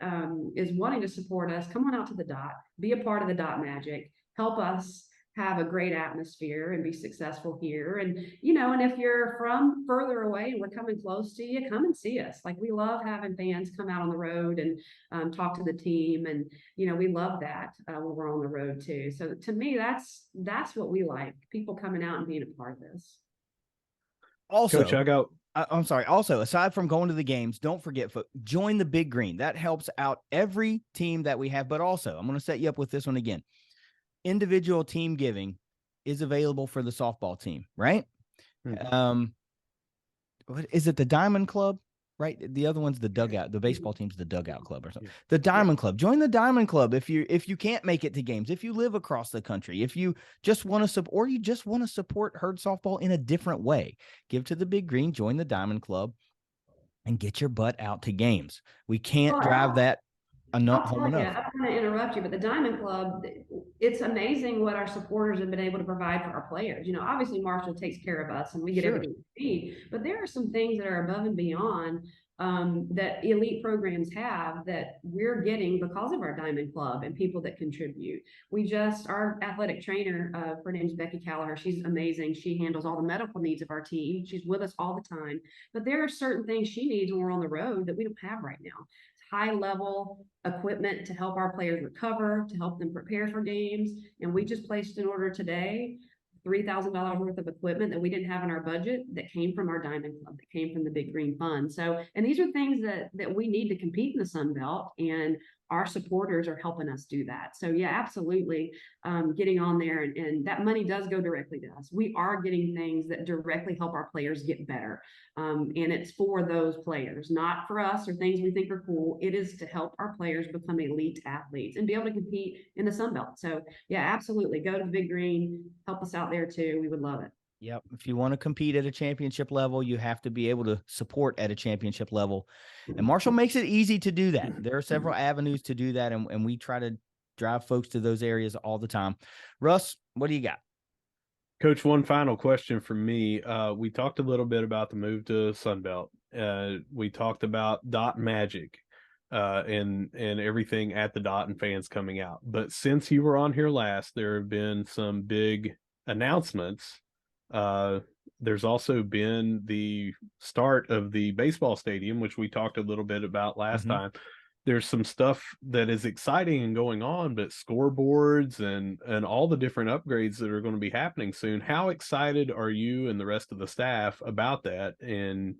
is wanting to support us, come on out to the Dot, be a part of the Dot Magic, help us have a great atmosphere and be successful here. And, you know, and if you're from further away and we're coming close to you, come and see us. Like, we love having fans come out on the road and talk to the team. And, you know, we love that when we're on the road too. So to me, that's what we like, people coming out and being a part of this. Also, Coach, I'm sorry. Also, aside from going to the games, don't forget, join the Big Green. That helps out every team that we have. But also, I'm going to set you up with this one again. Individual team giving is available for the softball team, right? What is it? The Diamond Club, right? The other one's the dugout. The baseball team's the dugout club or something. The Diamond Club. Join the Diamond Club if you can't make it to games. If you live across the country, if you just want to or you just want to support Herd softball in a different way, give to the Big Green. Join the Diamond Club, and get your butt out to games. We can't drive that home enough. I don't want to interrupt you, but the Diamond Club, it's amazing what our supporters have been able to provide for our players. You know, obviously Marshall takes care of us and we get everything we need, but there are some things that are above and beyond that elite programs have that we're getting because of our Diamond Club and people that contribute. Our athletic trainer, her name's Becky Callaher. She's amazing. She handles all the medical needs of our team. She's with us all the time, but there are certain things she needs when we're on the road that we don't have right now. High level equipment to help our players recover, to help them prepare for games. And we just placed an order today, $3,000 worth of equipment that we didn't have in our budget, that came from our Diamond Club, that came from the Big Green Fund. So, and these are things that we need to compete in the Sun Belt, and our supporters are helping us do that. So yeah, absolutely. Getting on there, and that money does go directly to us. We are getting things that directly help our players get better. And it's for those players, not for us or things we think are cool. It is to help our players become elite athletes and be able to compete in the Sun Belt. So yeah, absolutely. Go to the Big Green, help us out there too. We would love it. Yep. If you want to compete at a championship level, you have to be able to support at a championship level. And Marshall makes it easy to do that. There are several avenues to do that, and we try to drive folks to those areas all the time. Russ, what do you got? Coach, one final question from me. We talked a little bit about the move to Sunbelt. We talked about Dot Magic. and everything at the dot and fans coming out. But since you were on here last, there have been some big announcements. There's also been the start of the baseball stadium, which we talked a little bit about last time. There's some stuff that is exciting and going on, but scoreboards and all the different upgrades that are going to be happening soon. How excited are you and the rest of the staff about that? And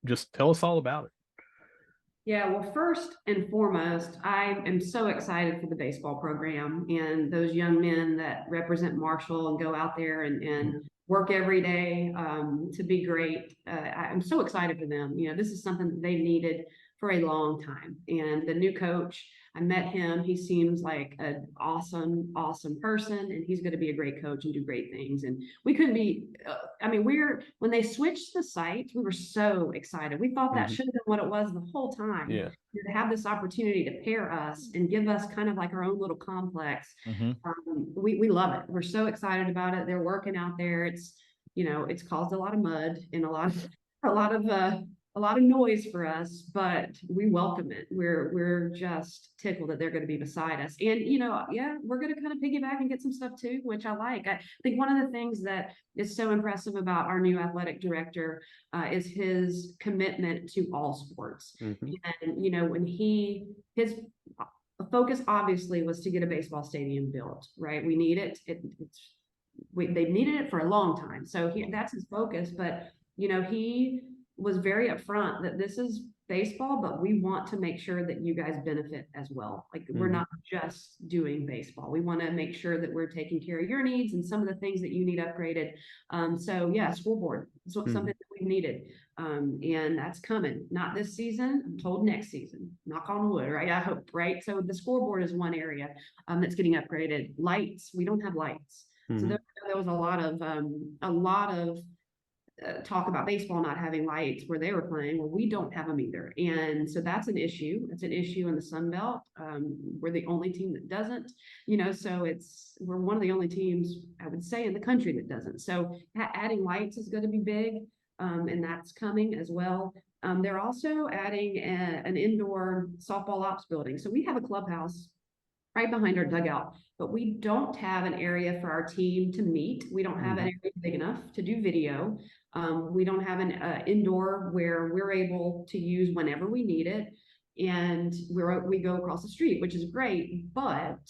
just tell us all about it. Yeah, well, first and foremost, I am so excited for the baseball program and those young men that represent Marshall and go out there and work every day to be great. I'm so excited for them. You know, this is something that they needed for a long time. And the new coach, I met him. He seems like an awesome, awesome person, and he's going to be a great coach and do great things. And we couldn't be, when they switched the site, we were so excited. We thought that should have been what it was the whole time. Yeah. To have this opportunity to pair us and give us kind of like our own little complex. We love it. We're so excited about it. They're working out there. It's, it's caused a lot of mud and a lot of noise for us, but we welcome it. We're just tickled that they're going to be beside us. And, we're going to kind of piggyback and get some stuff too, which I like. I think one of the things that is so impressive about our new athletic director is his commitment to all sports. And, when his focus obviously was to get a baseball stadium built, right? We need it. They've needed it for a long time. So that's his focus. But, he was very upfront that this is baseball, but we want to make sure that you guys benefit as well. Like we're not just doing baseball. We want to make sure that we're taking care of your needs and some of the things that you need upgraded. So yeah, school board is something that we needed. And that's coming, not this season, I'm told next season, knock on wood, right? I hope, right? So the scoreboard is one area that's getting upgraded. Lights, we don't have lights. So there was a lot of talk about baseball not having lights where they were playing. Well, we don't have them either. And so that's an issue. It's an issue in the Sun Belt. We're the only team that doesn't, so we're one of the only teams, I would say, in the country that doesn't. So adding lights is going to be big. And that's coming as well. They're also adding an indoor softball ops building. So we have a clubhouse right behind our dugout, but we don't have an area for our team to meet. We don't have an area big enough to do video. We don't have an indoor where we're able to use whenever we need it. And we go across the street, which is great, but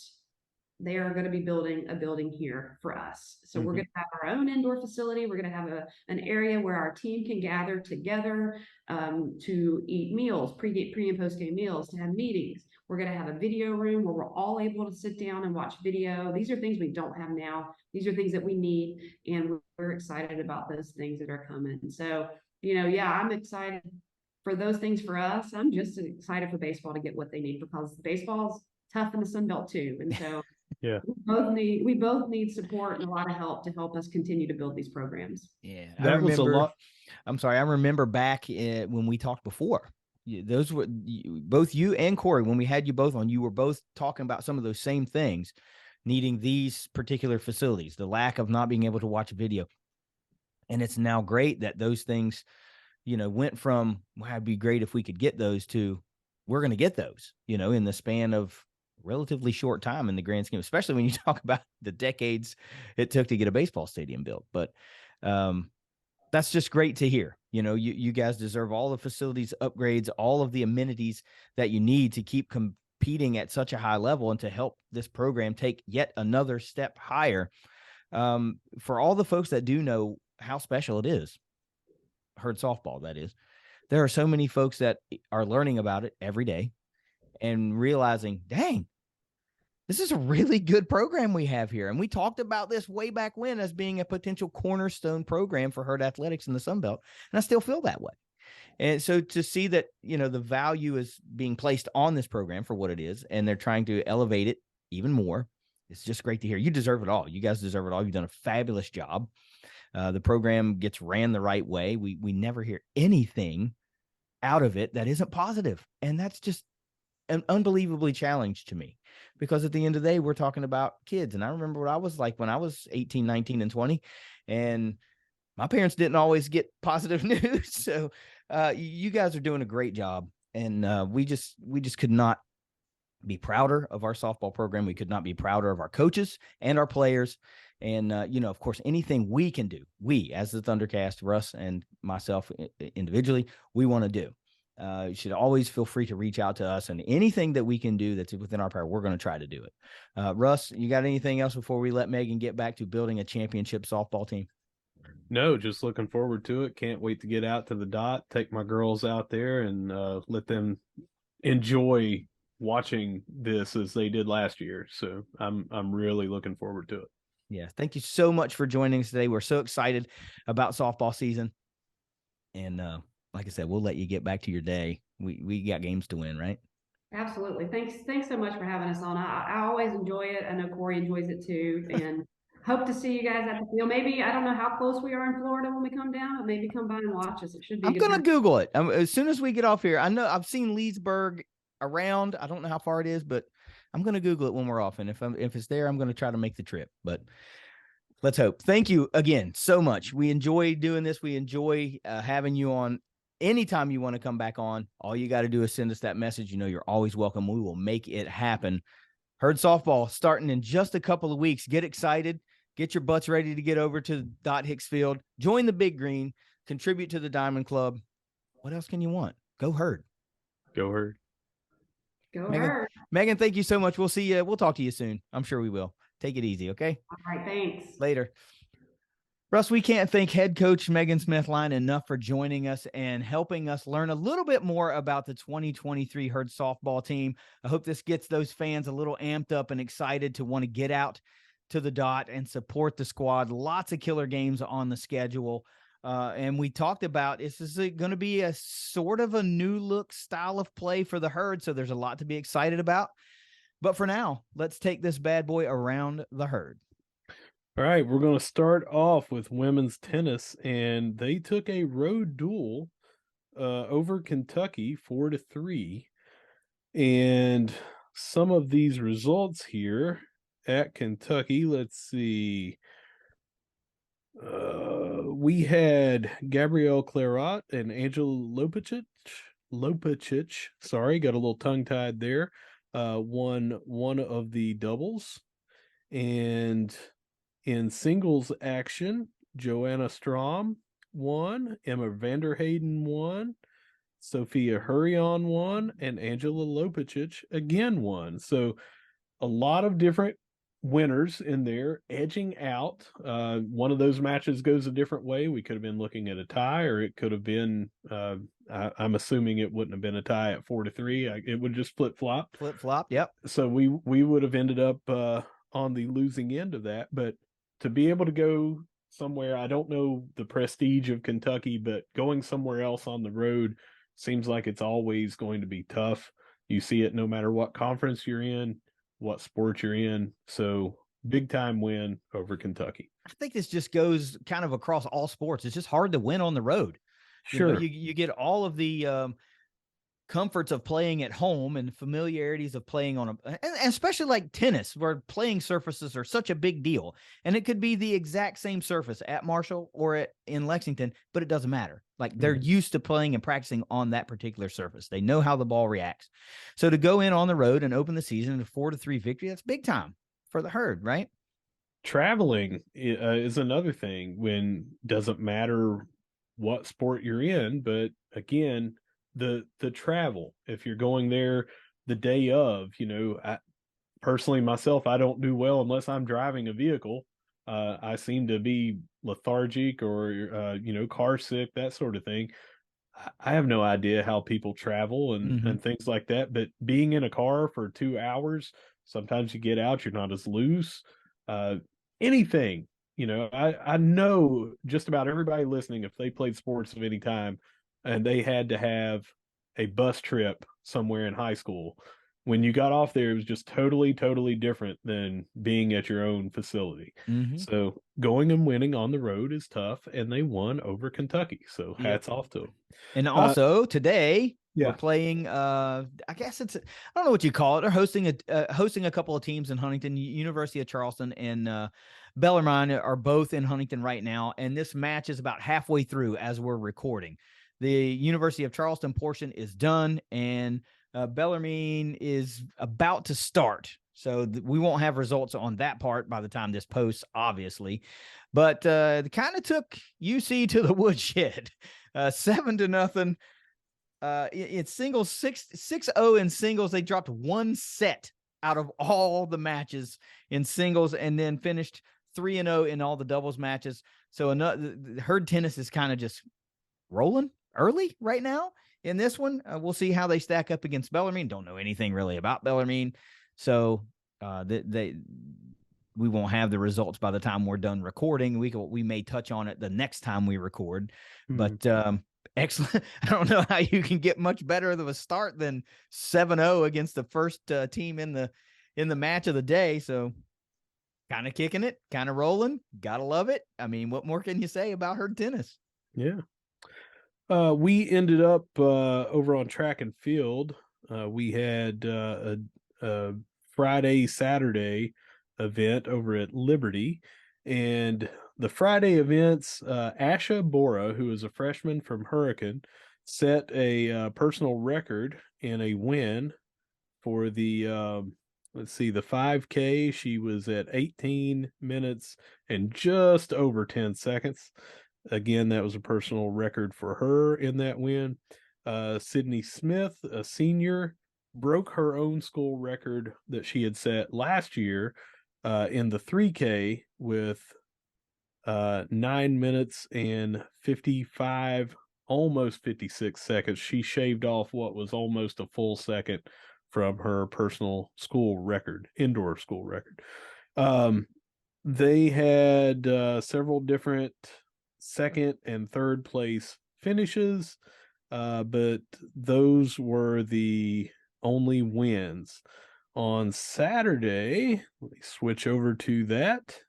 they are going to be building a building here for us. So we're going to have our own indoor facility. We're going to have an area where our team can gather together to eat meals, pre and post game meals, to have meetings. We're going to have a video room where we're all able to sit down and watch video. These are things we don't have now. These are things that we need, and we're excited about those things that are coming. So, I'm excited for those things for us. I'm just excited for baseball to get what they need, because baseball's tough in the Sun Belt too. And so yeah, we both need support and a lot of help to help us continue to build these programs. Yeah, that was a lot. I'm sorry. I remember back when we talked before. Those were both you and Corey. When we had you both on, you were both talking about some of those same things, needing these particular facilities, the lack of not being able to watch a video. And it's now great that those things, went from, well, it'd be great if we could get those to, we're going to get those, in the span of relatively short time in the grand scheme, especially when you talk about the decades it took to get a baseball stadium built. But that's just great to hear. You guys deserve all the facilities upgrades, all of the amenities that you need to keep competing at such a high level and to help this program take yet another step higher. For all the folks that do know how special it is, Herd softball, that is, there are so many folks that are learning about it every day and realizing, dang, this is a really good program we have here. And we talked about this way back when as being a potential cornerstone program for herd athletics in the Sun Belt. And I still feel that way. And so to see that, the value is being placed on this program for what it is, and they're trying to elevate it even more, it's just great to hear. You deserve it all. You guys deserve it all. You've done a fabulous job. The program gets ran the right way. We never hear anything out of it that isn't positive. And that's just an unbelievably challenge to me, because at the end of the day, we're talking about kids. And I remember what I was like when I was 18, 19, and 20, and my parents didn't always get positive news. So you guys are doing a great job. And we just could not be prouder of our softball program. We could not be prouder of our coaches and our players. And, of course, anything we can do, we as the ThunderCast, Russ and myself individually, we want to do. You should always feel free to reach out to us, and anything that we can do that's within our power, we're going to try to do it. Russ, you got anything else before we let Megan get back to building a championship softball team? No, just looking forward to it. Can't wait to get out to the dot, take my girls out there, and let them enjoy watching this as they did last year. So I'm really looking forward to it. Yeah. Thank you so much for joining us today. We're so excited about softball season. And like I said, we'll let you get back to your day. We got games to win, right? Absolutely. Thanks so much for having us on. I always enjoy it. I know Corey enjoys it too. And hope to see you guys at the field. Maybe, I don't know how close we are in Florida when we come down, but maybe come by and watch us. It should be. I'm going to Google it. As soon as we get off here. I know I've seen Leesburg around. I don't know how far it is, but I'm going to Google it when we're off. And if it's there, I'm going to try to make the trip, but let's hope. Thank you again so much. We enjoy doing this. We enjoy having you on. Anytime you want to come back on, all you got to do is send us that message. You're always welcome. We will make it happen. Herd softball starting in just a couple of weeks. Get excited. Get your butts ready to get over to Dot Hicks Field. Join the Big Green. Contribute to the Diamond Club. What else can you want? Go Herd. Go Herd. Go Megan, Herd. Megan, thank you so much. We'll see you. We'll talk to you soon. I'm sure we will. Take it easy, okay? All right, thanks. Later. Russ, we can't thank head coach Megan Smith-Line enough for joining us and helping us learn a little bit more about the 2023 Herd softball team. I hope this gets those fans a little amped up and excited to want to get out to the dot and support the squad. Lots of killer games on the schedule. And we talked about, this is going to be a sort of a new look style of play for the Herd. So there's a lot to be excited about. But for now, let's take this bad boy around the Herd. All right, we're going to start off with women's tennis, and they took a road duel over Kentucky 4-3. And some of these results here at Kentucky, let's see. We had Gabrielle Claret and Angela Lopicic, sorry, got a little tongue-tied there, won one of the doubles. And in singles action, Joanna Strom won, Emma Vanderheyden won, Sophia Hurrion won, and Angela Lopicic again won. So a lot of different winners in there edging out. One of those matches goes a different way. We could have been looking at a tie, or it could have been, I'm assuming it wouldn't have been a tie at 4-3. It would just flip-flop. Flip-flop, yep. So we would have ended up on the losing end of that. But to be able to go somewhere, I don't know the prestige of Kentucky, but going somewhere else on the road seems like it's always going to be tough. You see it no matter what conference you're in, what sport you're in. So big time win over Kentucky. I think this just goes kind of across all sports. It's just hard to win on the road. Sure. You get all of the comforts of playing at home and familiarities of playing on and especially like tennis, where playing surfaces are such a big deal. And it could be the exact same surface at Marshall or in Lexington, but it doesn't matter. Like they're used to playing and practicing on that particular surface. They know how the ball reacts. So to go in on the road and open the season a 4-3 victory, that's big time for the Herd, right? Traveling is another thing. When doesn't matter what sport you're in, but again, the travel, if you're going there the day of, I personally myself, I don't do well unless I'm driving a vehicle. I seem to be lethargic or car sick, that sort of thing. I have no idea how people travel and things like that, but being in a car for 2 hours, sometimes you get out, you're not as loose. Anything, I know just about everybody listening, if they played sports of any time and they had to have a bus trip somewhere in high school, when you got off there, it was just totally, totally different than being at your own facility. So going and winning on the road is tough, and they won over Kentucky. So hats off to them. And also today we're playing, I guess I don't know what you call it. They're hosting a couple of teams in Huntington. University of Charleston and Bellarmine are both in Huntington right now. And this match is about halfway through as we're recording. The University of Charleston portion is done, and Bellarmine is about to start. So we won't have results on that part by the time this posts, obviously. But they kind of took UC to the woodshed, 7-0. It's singles, 6-0 in singles. They dropped one set out of all the matches in singles, and then finished 3-0 in all the doubles matches. So Herd Tennis is kind of just rolling early right now in this one. We'll see how they stack up against Bellarmine. Don't know anything really about Bellarmine, so we won't have the results by the time we're done recording. We may touch on it the next time we record, but excellent. I don't know how you can get much better of a start than 7-0 against the first team in the match of the day. So kind of kicking it, kind of rolling. Gotta love it. I mean, what more can you say about Herd Tennis? Yeah. We ended up over on track and field. We had a Friday, Saturday event over at Liberty. And the Friday events, Asha Bora, who is a freshman from Hurricane, set a personal record in a win for the, the 5K. She was at 18 minutes and just over 10 seconds. Again, that was a personal record for her in that win. Sydney Smith, a senior, broke her own school record that she had set last year in the 3K with 9 minutes and 55, almost 56 seconds. She shaved off what was almost a full second from her personal school record, indoor school record. They had several different second and third place finishes, but those were the only wins. On Saturday, let me switch over to that.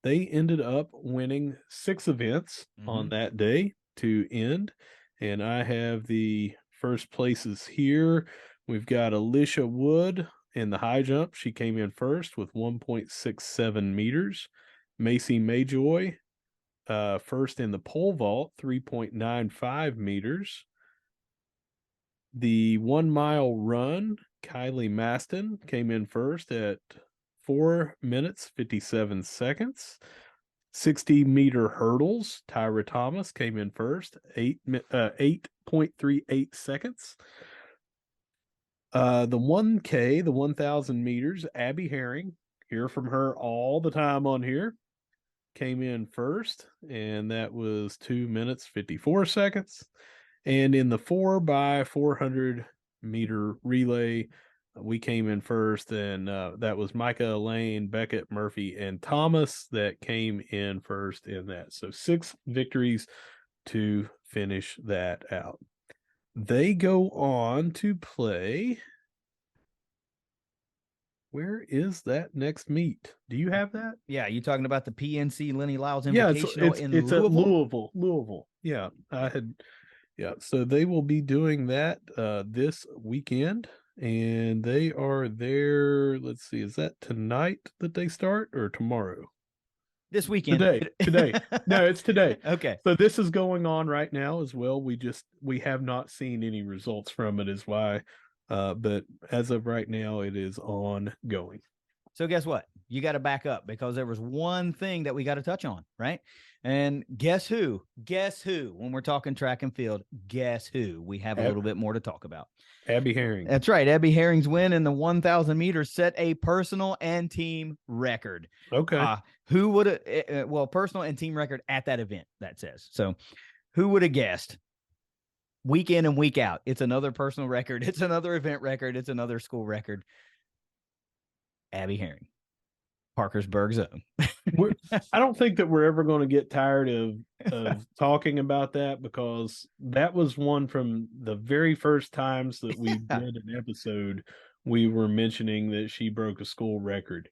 They ended up winning 6 events on that day to end, and I have the first places here. We've got Alicia Wood in the high jump. She came in first with 1.67 meters. Macy Mayjoy first in the pole vault, 3.95 meters. The 1 mile run, Kylie Maston came in first at 4 minutes, 57 seconds. 60-meter hurdles, Tyra Thomas came in first, 8.38 seconds. The 1K, the 1,000 meters, Abby Herring, hear from her all the time on here, came in first, and that was 2 minutes, 54 seconds. And in the 4x400 meter relay, we came in first, and that was Micah, Elaine, Beckett, Murphy, and Thomas that came in first in that. So 6 victories to finish that out. They go on to play. Where is that next meet? Do you have that? Yeah, you talking about the PNC Lenny Lyles Invitational in it's Louisville? At Louisville. Yeah, so they will be doing that this weekend, and they are there. Let's see, is that tonight that they start or tomorrow? This weekend. Today. No, it's today. Okay. So this is going on right now as well. We have not seen any results from it, is why. But as of right now, it is ongoing. So guess what? You got to back up, because there was one thing that we got to touch on, right? And guess who? When we're talking track and field, guess who? We have a little bit more to talk about. Abby Herring. That's right. Abby Herring's win in the 1,000 meters set a personal and team record. Okay. Who would have, personal and team record at that event, that says. So who would have guessed? Week in and week out, it's another personal record. It's another event record. It's another school record. Abby Herring, Parkersburg Zone. I don't think that we're ever going to get tired of talking about that, because that was one from the very first times that we did an episode. We were mentioning that she broke a school record,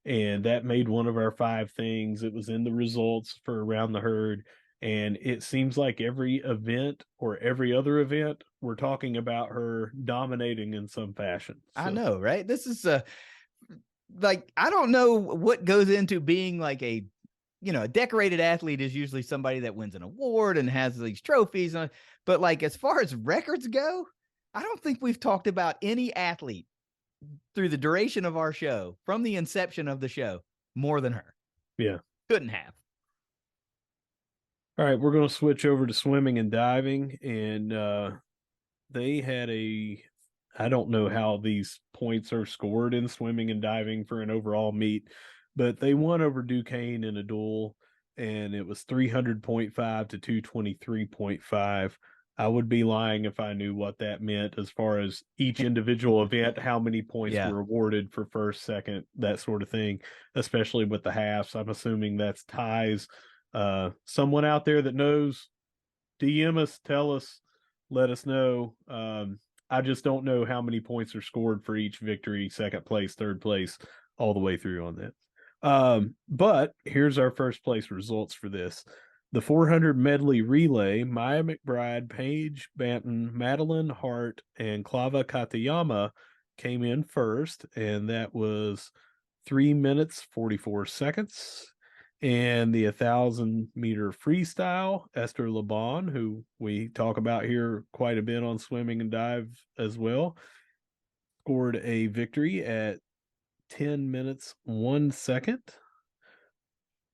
and that made one of our 5 things. It was in the results for Around the Herd, and it seems like every event or every other event, we're talking about her dominating in some fashion. So. I know, right? This is like, I don't know what goes into being like a a decorated athlete is usually somebody that wins an award and has these trophies. But like, as far as records go, I don't think we've talked about any athlete through the duration of our show, from the inception of the show, more than her. Yeah. Couldn't have. All right, we're going to switch over to swimming and diving, and they had I don't know how these points are scored in swimming and diving for an overall meet, but they won over Duquesne in a duel, and it was 300.5 to 223.5. I would be lying if I knew what that meant as far as each individual event, how many points were awarded for first, second, that sort of thing, especially with the halves. I'm assuming that's ties. Someone out there that knows, DM us, tell us, let us know. I just don't know how many points are scored for each victory, second place, third place, all the way through on that. But here's our first place results for this. The 400 medley relay, Maya McBride, Paige Banton, Madeline Hart, and Clava Katayama came in first, and that was 3 minutes, 44 seconds. And the 1,000-meter freestyle, Esther Laban, who we talk about here quite a bit on swimming and dive as well, scored a victory at 10 minutes, 1 second.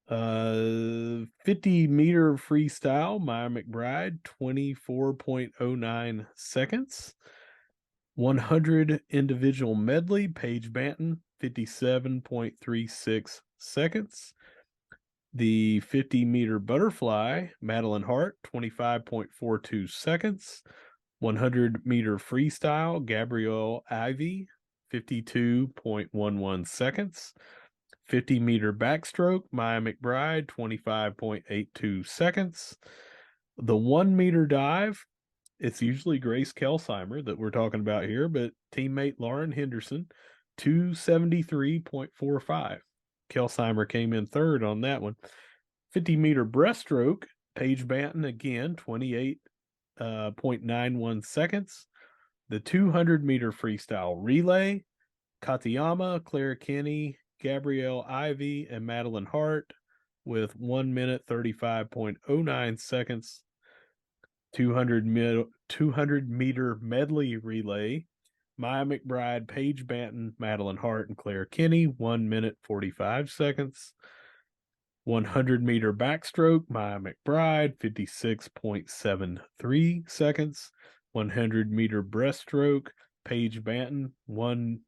50-meter freestyle, Maya McBride, 24.09 seconds. 100 individual medley, Paige Banton, 57.36 seconds. The 50-meter butterfly, Madeline Hart, 25.42 seconds. 100-meter freestyle, Gabrielle Ivy, 52.11 seconds. 50-meter backstroke, Maya McBride, 25.82 seconds. The 1-meter dive, it's usually Grace Kelsheimer that we're talking about here, but teammate Lauren Henderson, 273.45. Kelsheimer came in third on that one. 50-meter breaststroke, Paige Banton again, 28.91 seconds. The 200-meter freestyle relay, Katayama, Claire Kinney, Gabrielle Ivy, and Madeline Hart with 1 minute 35.09 seconds. 200-meter medley relay, Maya McBride, Paige Banton, Madeline Hart, and Claire Kinney, 1 minute 45 seconds. 100-meter backstroke, Maya McBride, 56.73 seconds. 100-meter breaststroke, Paige Banton, 1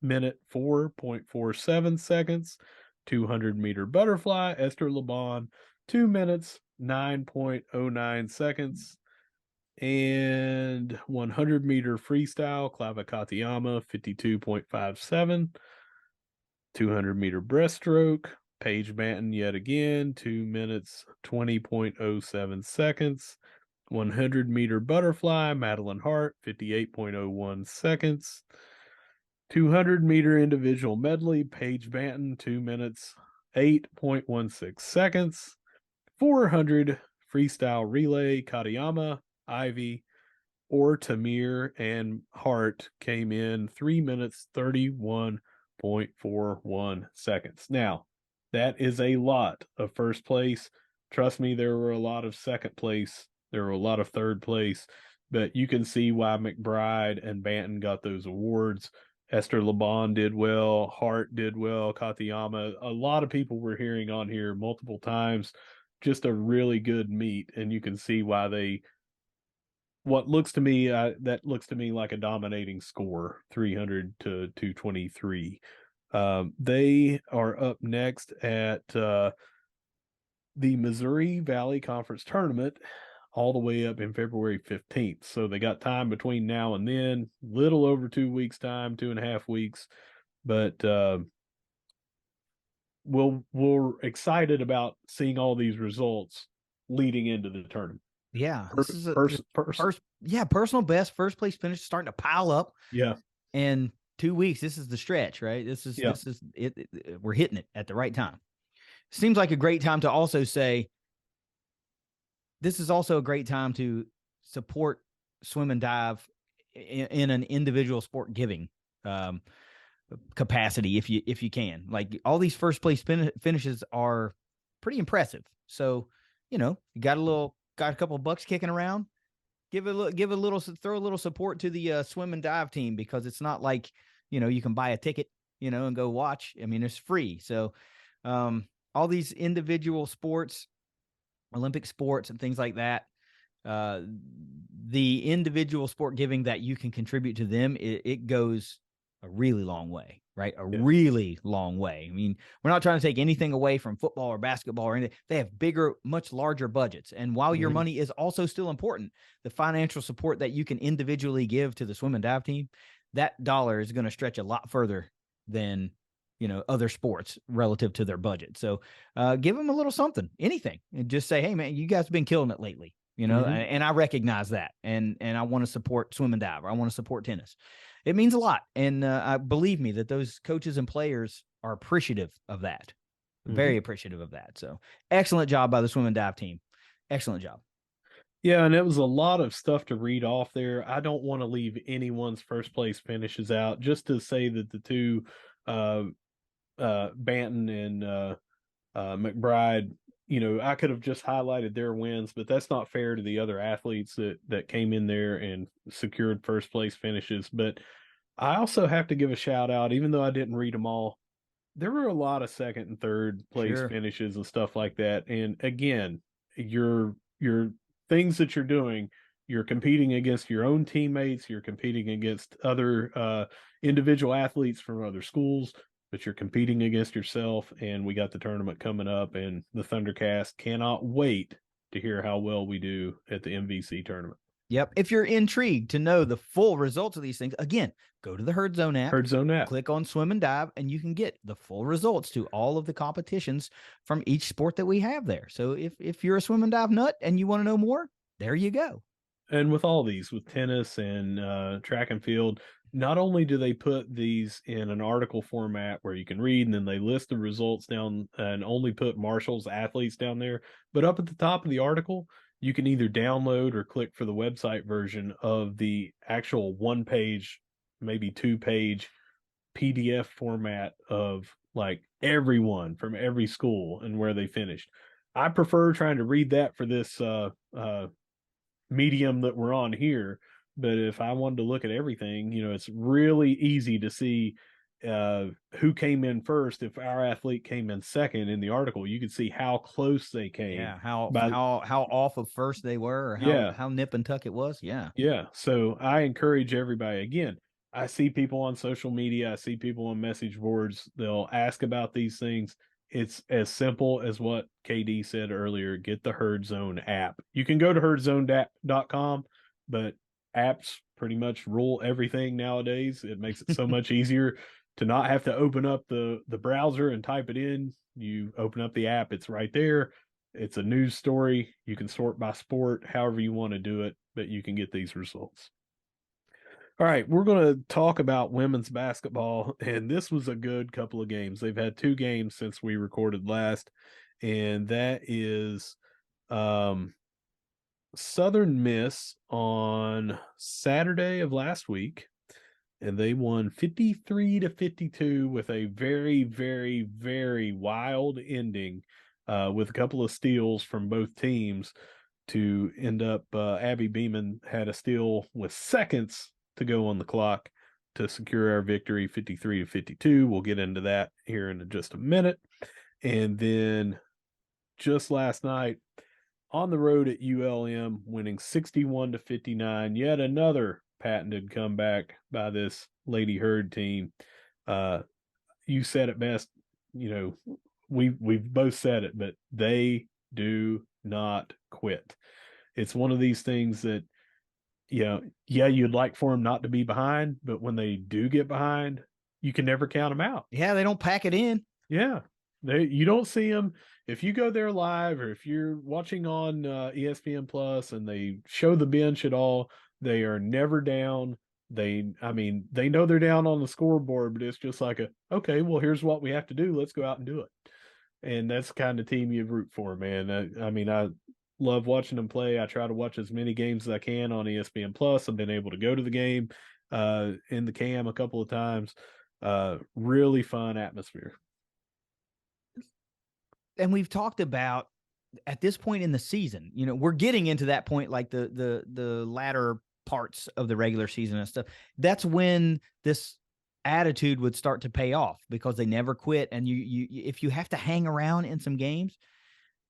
minute 4.47 seconds. 200-meter butterfly, Esther Laban, 2 minutes 9.09 seconds. And 100-meter freestyle, Clava Katayama, 52.57. 200-meter breaststroke, Paige Banton yet again, 2 minutes 20.07 seconds. 100-meter butterfly, Madeline Hart, 58.01 seconds. 200-meter individual medley, Paige Banton, 2 minutes 8.16 seconds. 400 freestyle relay, Katayama, Ivy, or Tamir and Hart came in 3 minutes 31.41 seconds. Now, that is a lot of first place. Trust me, there were a lot of second place. There were a lot of third place, but you can see why McBride and Banton got those awards. Esther Laban did well. Hart did well. Katayama. A lot of people we're hearing on here multiple times. Just a really good meet, and you can see why they. What looks to me that looks to me like a dominating score, 300 to 223. They are up next at the Missouri Valley Conference Tournament, all the way up in February 15th. So they got time between now and then, little over 2 weeks time, 2.5 weeks. But we're excited about seeing all these results leading into the tournament. Yeah, this is personal best, first place finish starting to pile up. Yeah, in 2 weeks, this is the stretch, right? This is it. We're hitting it at the right time. Seems like a great time to also say this is also a great time to support swim and dive in an individual sport giving. capacity if you can. Like all these first place finishes are pretty impressive. So, you got a couple of bucks kicking around. Throw a little support to the swim and dive team, because it's not like, you can buy a ticket, and go watch. I mean, it's free. So, all these individual sports, Olympic sports and things like that, the individual sport giving that you can contribute to them, it goes a really long way, right? Really long way. I mean, we're not trying to take anything away from football or basketball or anything. They have bigger, much larger budgets. And while your money is also still important, the financial support that you can individually give to the swim and dive team, that dollar is going to stretch a lot further than, other sports relative to their budget. So give them a little something, anything, and just say, hey, man, you guys have been killing it lately. And I recognize that. And I want to support swim and dive, or I want to support tennis. It means a lot. And I believe me that those coaches and players are appreciative of that. Very appreciative of that. So excellent job by the swim and dive team. Excellent job. Yeah, and it was a lot of stuff to read off there. I don't want to leave anyone's first place finishes out. Just to say that the two, Banton and McBride, I could have just highlighted their wins, but that's not fair to the other athletes that came in there and secured first place finishes. But I also have to give a shout out, even though I didn't read them all. There were a lot of second and third place finishes and stuff like that. And again, your things that you're doing, you're competing against your own teammates, you're competing against other individual athletes from other schools, but you're competing against yourself. And we got the tournament coming up, and the ThunderCast cannot wait to hear how well we do at the MVC tournament. Yep. If you're intrigued to know the full results of these things, again, go to the Herd Zone app. Click on swim and dive, and you can get the full results to all of the competitions from each sport that we have there. So if you're a swim and dive nut and you want to know more, there you go. And with all these, with tennis and track and field, not only do they put these in an article format where you can read, and then they list the results down and only put Marshall's athletes down there, but up at the top of the article, you can either download or click for the website version of the actual 1-page, maybe 2-page PDF format of like everyone from every school and where they finished. I prefer trying to read that for this medium that we're on here. But if I wanted to look at everything, it's really easy to see who came in first. If our athlete came in second in the article, you could see how close they came. Yeah, how off of first they were, or how nip and tuck it was. Yeah. So I encourage everybody. Again, I see people on social media, I see people on message boards, they'll ask about these things. It's as simple as what KD said earlier. Get the Herd Zone app. You can go to herdzone.com, but apps pretty much rule everything nowadays. It makes it so much easier to not have to open up the browser and type it in. You open up the app, it's right there. It's a news story. You can sort by sport, however you want to do it, but you can get these results. All right, we're going to talk about women's basketball, and this was a good couple of games. They've had 2 games since we recorded last, and that is Southern Miss on Saturday of last week, and they won 53-52 with a very, very, very wild ending with a couple of steals from both teams to end up Abby Beeman had a steal with seconds to go on the clock to secure our victory, 53-52. We'll get into that here in just a minute. And then just last night on the road at ULM, winning 61-59, yet another patented comeback by this Lady Herd team. You said it best, we've both said it, but they do not quit. It's one of these things that, you'd like for them not to be behind, but when they do get behind, you can never count them out. Yeah, they don't pack it in. Yeah, you don't see them. If you go there live, or if you're watching on ESPN Plus and they show the bench at all, they are never down. They know they're down on the scoreboard, but it's just like okay, well, here's what we have to do. Let's go out and do it. And that's the kind of team you root for, man. I love watching them play. I try to watch as many games as I can on ESPN Plus. I've been able to go to the game in the cam a couple of times. Really fun atmosphere. And we've talked about at this point in the season, we're getting into that point, like the latter parts of the regular season and stuff. That's when this attitude would start to pay off, because they never quit. And you if you have to hang around in some games,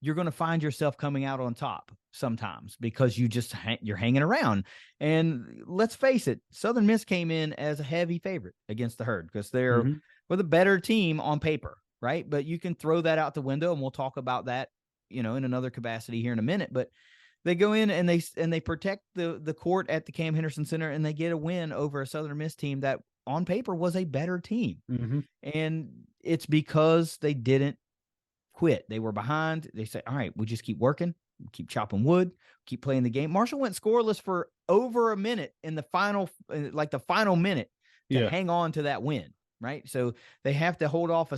you're going to find yourself coming out on top sometimes, because you're hanging around. And let's face it, Southern Miss came in as a heavy favorite against the Herd, because they're the better team on paper, right? But you can throw that out the window, and we'll talk about that, in another capacity here in a minute. But they go in and they protect the court at the Cam Henderson Center, and they get a win over a Southern Miss team that on paper was a better team. And it's because they didn't quit. They were behind. They say, all right, we just keep working, keep chopping wood, keep playing the game. Marshall went scoreless for over a minute in the final minute to hang on to that win, right? So they have to hold off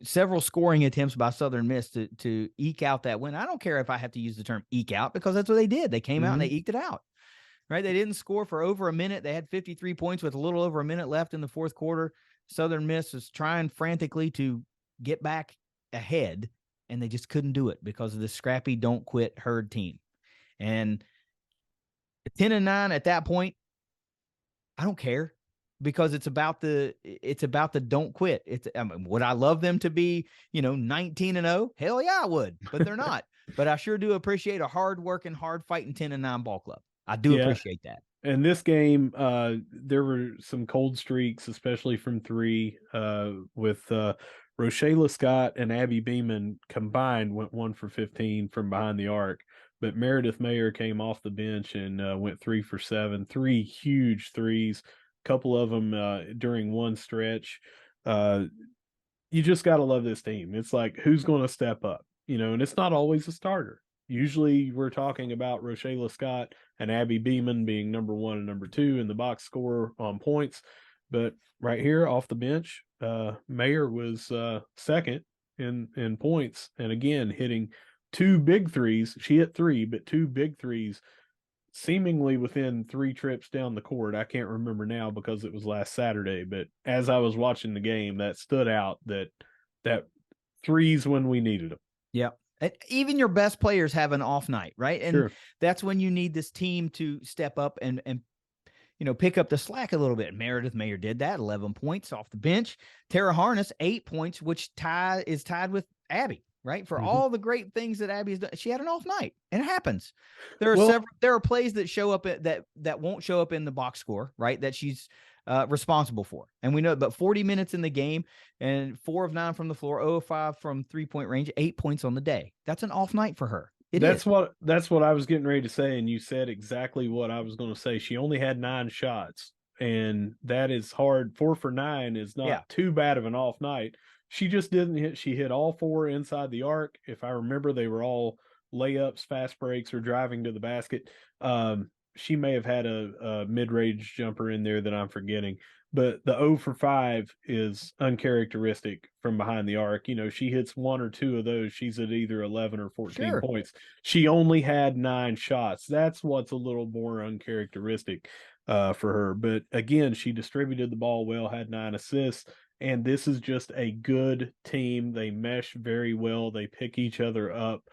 several scoring attempts by Southern Miss to eke out that win. I don't care if I have to use the term eke out, because that's what they did. They came out and they eked it out, right? They didn't score for over a minute. They had 53 points with a little over a minute left in the fourth quarter. Southern Miss is trying frantically to get back ahead, and they just couldn't do it because of the scrappy, don't quit Herd team. And 10-9 at that point, I don't care, because it's about the don't quit. Would I love them to be, 19-0? Hell yeah, I would, but they're not. But I sure do appreciate a hard working, hard fighting 10-9 ball club. I do appreciate that. And this game, there were some cold streaks, especially from three, with Rochella Scott and Abby Beeman combined went 1 for 15 from behind the arc. But Meredith Mayer came off the bench and went 3 for 7, 3 huge threes, a couple of them during one stretch. You just got to love this team. It's like, who's going to step up? And it's not always a starter. Usually we're talking about Rochella Scott and Abby Beeman being number 1 and number 2 in the box score on points. But right here off the bench, Mayer was second in points. And again, hitting 2 big threes. She hit 3, but 2 big threes seemingly within 3 trips down the court. I can't remember now because it was last Saturday. But as I was watching the game, that stood out, that threes when we needed them. Yeah. Even your best players have an off night, right? And that's when you need this team to step up and pick up the slack a little bit. Meredith Mayer did that, 11 points off the bench. Tara Harness, 8 points, which is tied with Abby, right? For all the great things that Abby has done. She had an off night, and it happens. There are plays that show up that won't show up in the box score, right? That she's responsible for. And we know, but 40 minutes in the game and 4 of 9 from the floor, 0 of 5 from 3-point range, 8 points on the day. That's an off night for her. That's what I was getting ready to say, and you said exactly what I was going to say. She only had 9 shots, and that is hard. 4 for 9 is not too bad of an off night. She just didn't hit. She hit all 4 inside the arc. If I remember, they were all layups, fast breaks, or driving to the basket. She may have had a mid-range jumper in there that I'm forgetting, but the 0 for 5 is uncharacteristic from behind the arc. She hits 1 or 2 of those, she's at either 11 or 14 points. She only had 9 shots. That's what's a little more uncharacteristic for her. But again, she distributed the ball well, had 9 assists, and this is just a good team. They mesh very well. They pick each other up.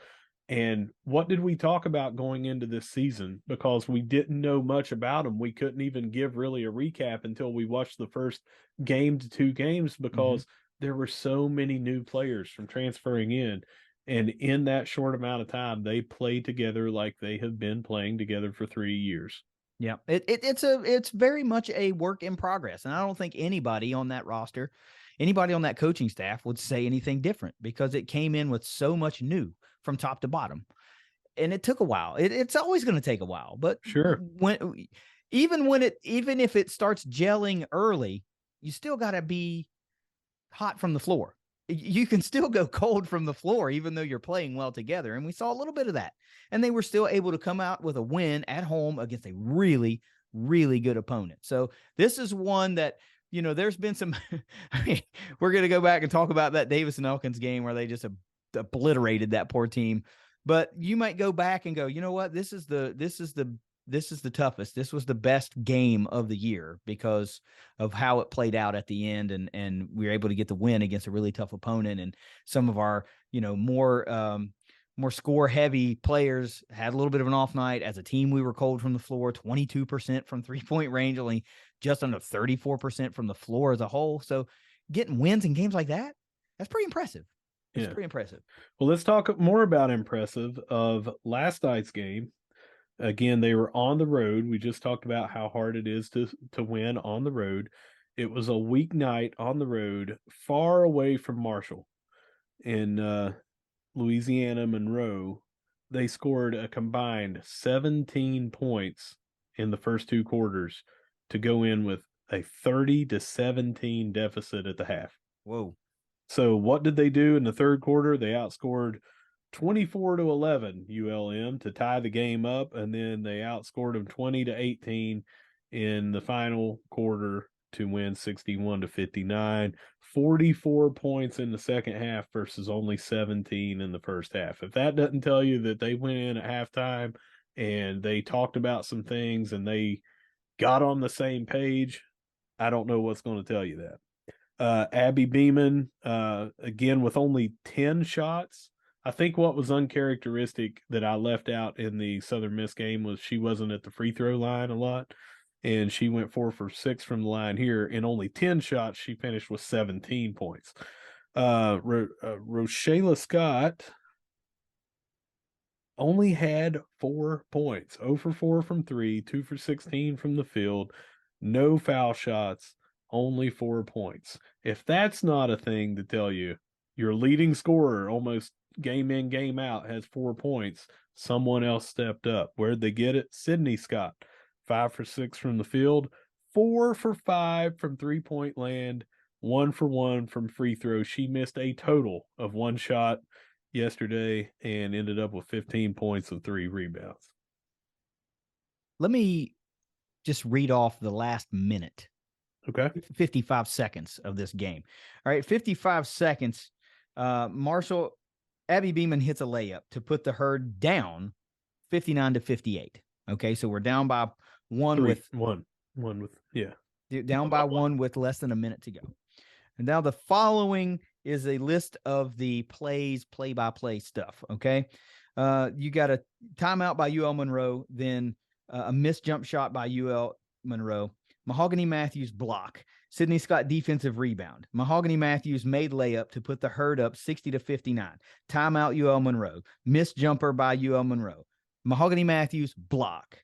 And what did we talk about going into this season? Because we didn't know much about them. We couldn't even give really a recap until we watched the first game to 2 games, because there were so many new players from transferring in. And in that short amount of time, they played together like they have been playing together for 3 years. Yeah, it's very much a work in progress. And I don't think anybody on that roster, anybody on that coaching staff would say anything different, because it came in with so much new from top to bottom, and it took a while. It's always going to take a while, but even if it starts gelling early, you still got to be hot from the floor. You can still go cold from the floor, even though you're playing well together. And we saw a little bit of that, and they were still able to come out with a win at home against a really, really good opponent. So this is one that, there's been some, we're going to go back and talk about that Davis and Elkins game where they just obliterated that poor team. But you might go back and go, you know what? This is the this is the toughest. This was the best game of the year because of how it played out at the end. And we were able to get the win against a really tough opponent. And some of our, more score heavy players had a little bit of an off night. As a team, we were cold from the floor, 22% from 3-point range, only just under 34% from the floor as a whole. So getting wins in games like that, that's pretty impressive. It's pretty impressive. Well, let's talk more about impressive of last night's game. Again, they were on the road. We just talked about how hard it is to win on the road. It was a weeknight on the road, far away from Marshall in Louisiana, Monroe. They scored a combined 17 points in the first 2 quarters to go in with a 30-17 deficit at the half. Whoa. So what did they do in the third quarter? They outscored 24-11 ULM to tie the game up, and then they outscored them 20-18 in the final quarter to win 61-59. 44 points in the second half versus only 17 in the first half. If that doesn't tell you that they went in at halftime and they talked about some things and they got on the same page, I don't know what's going to tell you that. Abby Beeman, again, with only 10 shots. I think what was uncharacteristic that I left out in the Southern Miss game was she wasn't at the free throw line a lot, and she went 4 for 6 from the line here. In only 10 shots, she finished with 17 points. Rochella Scott only had 4 points, 0 for 4 from 3, 2 for 16 from the field, no foul shots, only 4 points. If that's not a thing to tell you, your leading scorer almost game in, game out has 4 points. Someone else stepped up. Where'd they get it? Sydney Scott, 5 for 6 from the field, 4 for 5 from 3-point land, 1 for 1 from free throw. She missed a total of 1 shot yesterday and ended up with 15 points and 3 rebounds. Let me just read off the last minute. Okay. 55 seconds of this game. All right, 55 seconds. Abby Beeman hits a layup to put the Herd down 59-58. Okay, so we're down by one with less than a minute to go. And now the following is a list of the play-by-play stuff. Okay, you got a timeout by UL Monroe, then a missed jump shot by UL Monroe. Mahogany Matthews block. Sydney Scott defensive rebound. Mahogany Matthews made layup to put the Herd up 60-59. Timeout UL Monroe. Missed jumper by UL Monroe. Mahogany Matthews block.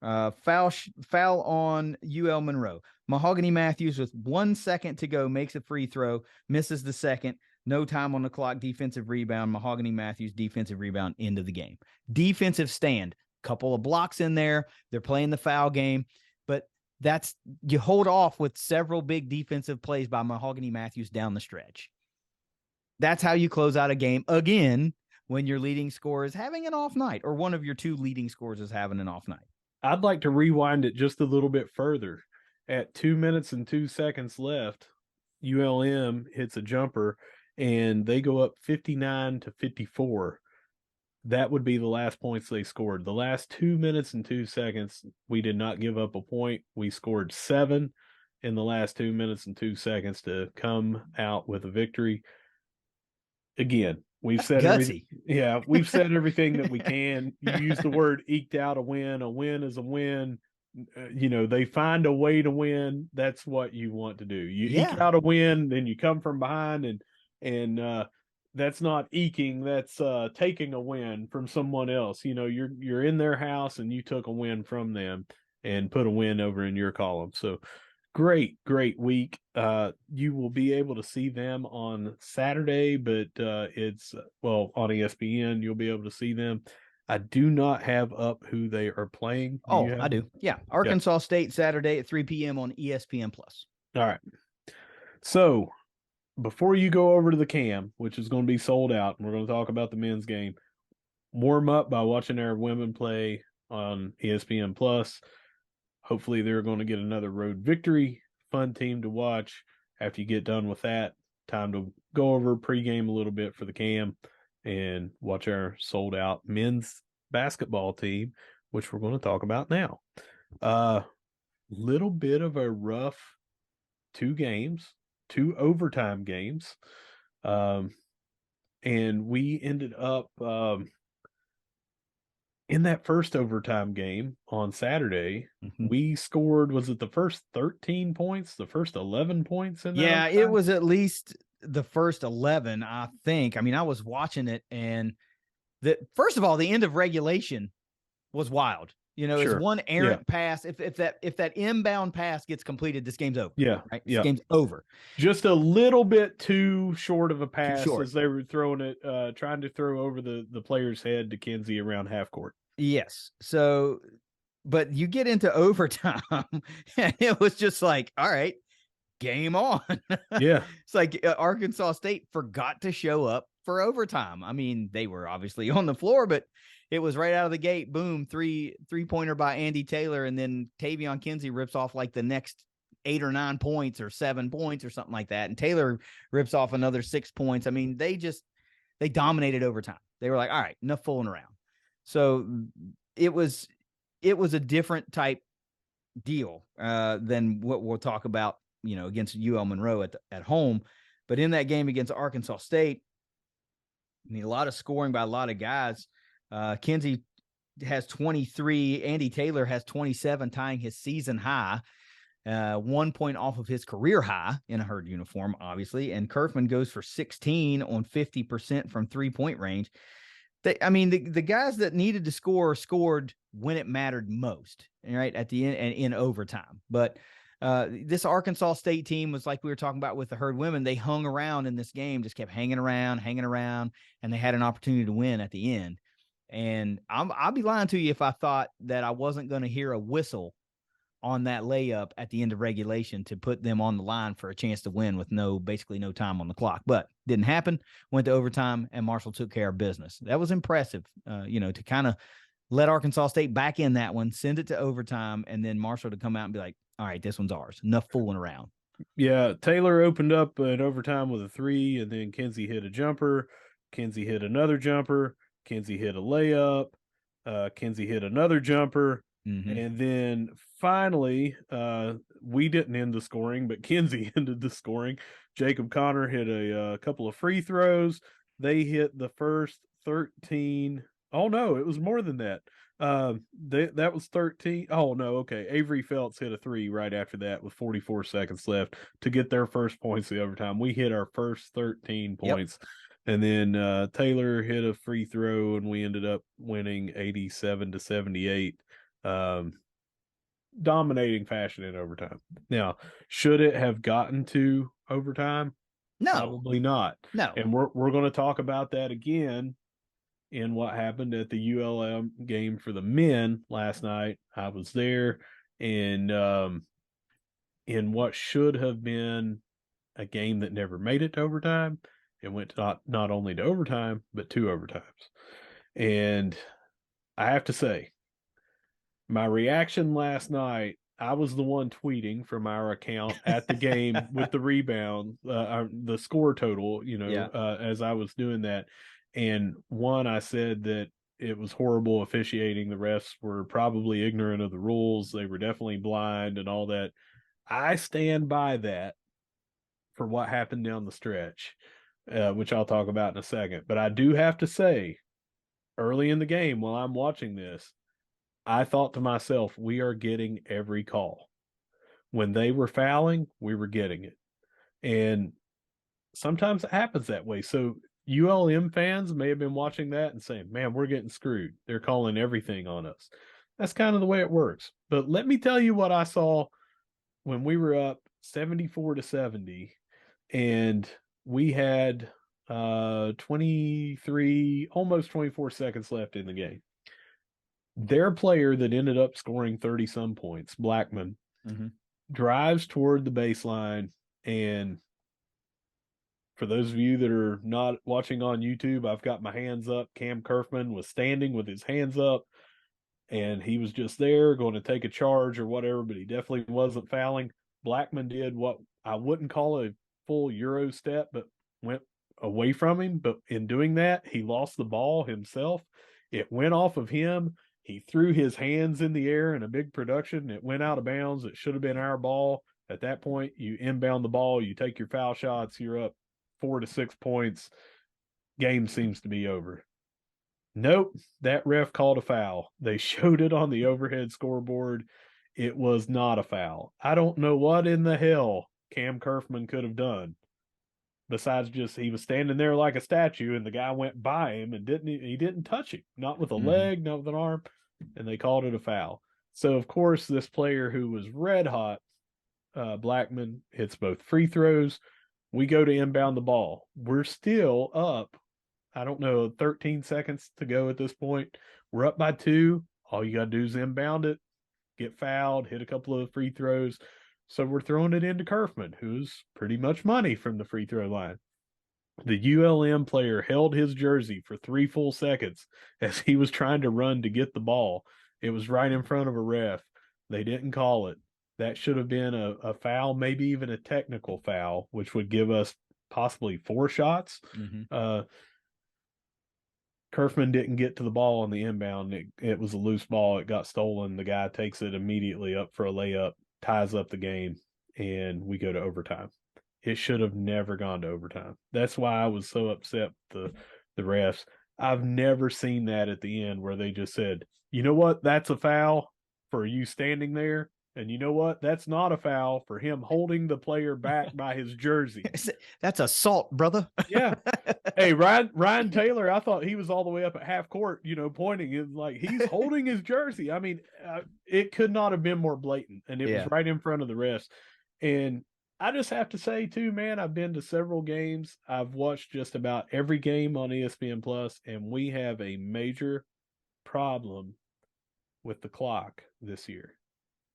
Foul on UL Monroe. Mahogany Matthews with 1 second to go makes a free throw, misses the second. No time on the clock. Defensive rebound. Mahogany Matthews defensive rebound. End of the game. Defensive stand. Couple of blocks in there. They're playing the foul game, but you hold off with several big defensive plays by Mahogany Matthews down the stretch. That's how you close out a game again when your leading scorer is having an off night, or one of your 2 leading scorers is having an off night. I'd like to rewind it just a little bit further. At 2 minutes and 2 seconds left, ULM hits a jumper and they go up 59-54. That would be the last points they scored. The last 2 minutes and 2 seconds, we did not give up a point. We scored 7 in the last 2 minutes and 2 seconds to come out with a victory. Again, we've said everything. Yeah, we've said everything that we can. You use the word eked out a win. A win is a win. They find a way to win. That's what you want to do. You eke out a win, then you come from behind and that's not eking. That's taking a win from someone else. You're in their house and you took a win from them and put a win over in your column. So great week. You will be able to see them on Saturday, but it's on ESPN. You'll be able to see them. I do not have up who they are playing. I do. Yeah. Arkansas State Saturday at 3 p.m. on ESPN Plus. All right. So before you go over to the cam, which is going to be sold out, and we're going to talk about the men's game, warm up by watching our women play on ESPN Plus. Hopefully they're going to get another road victory. Fun team to watch. After you get done with that, time to go over pregame a little bit for the cam and watch our sold out men's basketball team, which we're going to talk about now. Little bit of a rough two overtime games. And we ended up in that first overtime game on Saturday, we scored, was it the first 13 points, the first 11 points in that overtime? It was at least the first 11, I think. I mean, I was watching it, and first of all, the end of regulation was wild. Sure. It's one errant pass. If that inbound pass gets completed, this game's over. Yeah. Right? This game's over. Just a little bit too short of a pass as they were throwing it, trying to throw over the player's head to Kinsey around half court. Yes. So, but you get into overtime, and it was just like, all right, game on. Yeah. It's like Arkansas State forgot to show up for overtime. I mean, they were obviously on the floor, but it was right out of the gate. Boom, three-pointer by Andy Taylor, and then Tavion Kinsey rips off like the next 8 or 9 points or 7 points or something like that. And Taylor rips off another 6 points. I mean, they dominated overtime. They were like, all right, enough fooling around. So it was a different type deal than what we'll talk about, against UL Monroe at home. But in that game against Arkansas State, I mean, a lot of scoring by a lot of guys. Kinsey has 23. Andy Taylor has 27, tying his season high, 1 point off of his career high in a Herd uniform, obviously. And Kerfman goes for 16 on 50% from 3-point range. The guys that needed to score scored when it mattered most, right, at the end and in overtime. But this Arkansas State team was like we were talking about with the Herd women. They hung around in this game, just kept hanging around, and they had an opportunity to win at the end. And I'll be lying to you if I thought that I wasn't going to hear a whistle on that layup at the end of regulation to put them on the line for a chance to win with basically no time on the clock. But didn't happen. Went to overtime, and Marshall took care of business. That was impressive, to kind of let Arkansas State back in that one, send it to overtime, and then Marshall to come out and be like, all right, this one's ours. Enough fooling around. Yeah, Taylor opened up in overtime with a 3, and then Kinsey hit a jumper. Kinsey hit another jumper. Kinsey hit a layup. Kinsey hit another jumper. Mm-hmm. And then finally, we didn't end the scoring, but Kinsey ended the scoring. Jacob Connor hit a couple of free throws. They hit the first 13. Oh, no, it was more than that. That was 13. Oh, no, okay. Avery Phelps hit a 3 right after that with 44 seconds left to get their first points of the overtime. We hit our first 13 points. Yep. And then Taylor hit a free throw, and we ended up winning 87-78. Dominating fashion in overtime. Now, should it have gotten to overtime? No. Probably not. No. And we're going to talk about that again in what happened at the ULM game for the men last night. I was there, and in what should have been a game that never made it to overtime, it went not only to overtime, but 2 overtimes. And I have to say, my reaction last night, I was the one tweeting from our account at the game with the rebound, the score total, as I was doing that. And I said that it was horrible officiating. The refs were probably ignorant of the rules. They were definitely blind and all that. I stand by that for what happened down the stretch, which I'll talk about in a second. But I do have to say, early in the game while I'm watching this, I thought to myself, we are getting every call. When they were fouling, we were getting it. And sometimes it happens that way. So ULM fans may have been watching that and saying, man, we're getting screwed. They're calling everything on us. That's kind of the way it works. But let me tell you what I saw when we were up 74-70, and we had 23, almost 24 seconds left in the game. Their player that ended up scoring 30-some points, Blackman, drives toward the baseline. And for those of you that are not watching on YouTube, I've got my hands up. Cam Kerfman was standing with his hands up, and he was just there going to take a charge or whatever, but he definitely wasn't fouling. Blackman did what I wouldn't call a full Euro step, but went away from him. But in doing that, he lost the ball himself. It went off of him. He threw his hands in the air in a big production. It went out of bounds. It should have been our ball. At that point, you inbound the ball, you take your foul shots, you're up 4 to 6 points. Game seems to be over. Nope, that ref called a foul. They showed it on the overhead scoreboard. It was not a foul. I don't know what in the hell Cam Kerfman could have done besides just he was standing there like a statue and the guy went by him and he didn't touch him, not with a leg, not with an arm, and they called it a foul. So of course this player who was red hot, Blackman, hits both free throws. We go to inbound the ball. We're still up, I don't know, 13 seconds to go at this point. We're up by 2. All you got to do is inbound it, get fouled, hit a couple of free throws. So we're throwing it into Kerfman, who's pretty much money from the free throw line. The ULM player held his jersey for 3 full seconds as he was trying to run to get the ball. It was right in front of a ref. They didn't call it. That should have been a foul, maybe even a technical foul, which would give us possibly 4 shots. Kerfman didn't get to the ball on the inbound. It was a loose ball. It got stolen. The guy takes it immediately up for a layup, ties up the game, and we go to overtime. It should have never gone to overtime. That's why I was so upset with the refs. I've never seen that at the end where they just said, you know what, that's a foul for you standing there. And you know what? That's not a foul for him holding the player back by his jersey. That's assault, brother. Yeah. Hey, Ryan Taylor, I thought he was all the way up at half court, pointing and like he's holding his jersey. I mean, it could not have been more blatant, and it was right in front of the refs. And I just have to say too, man, I've been to several games. I've watched just about every game on ESPN Plus, and we have a major problem with the clock this year.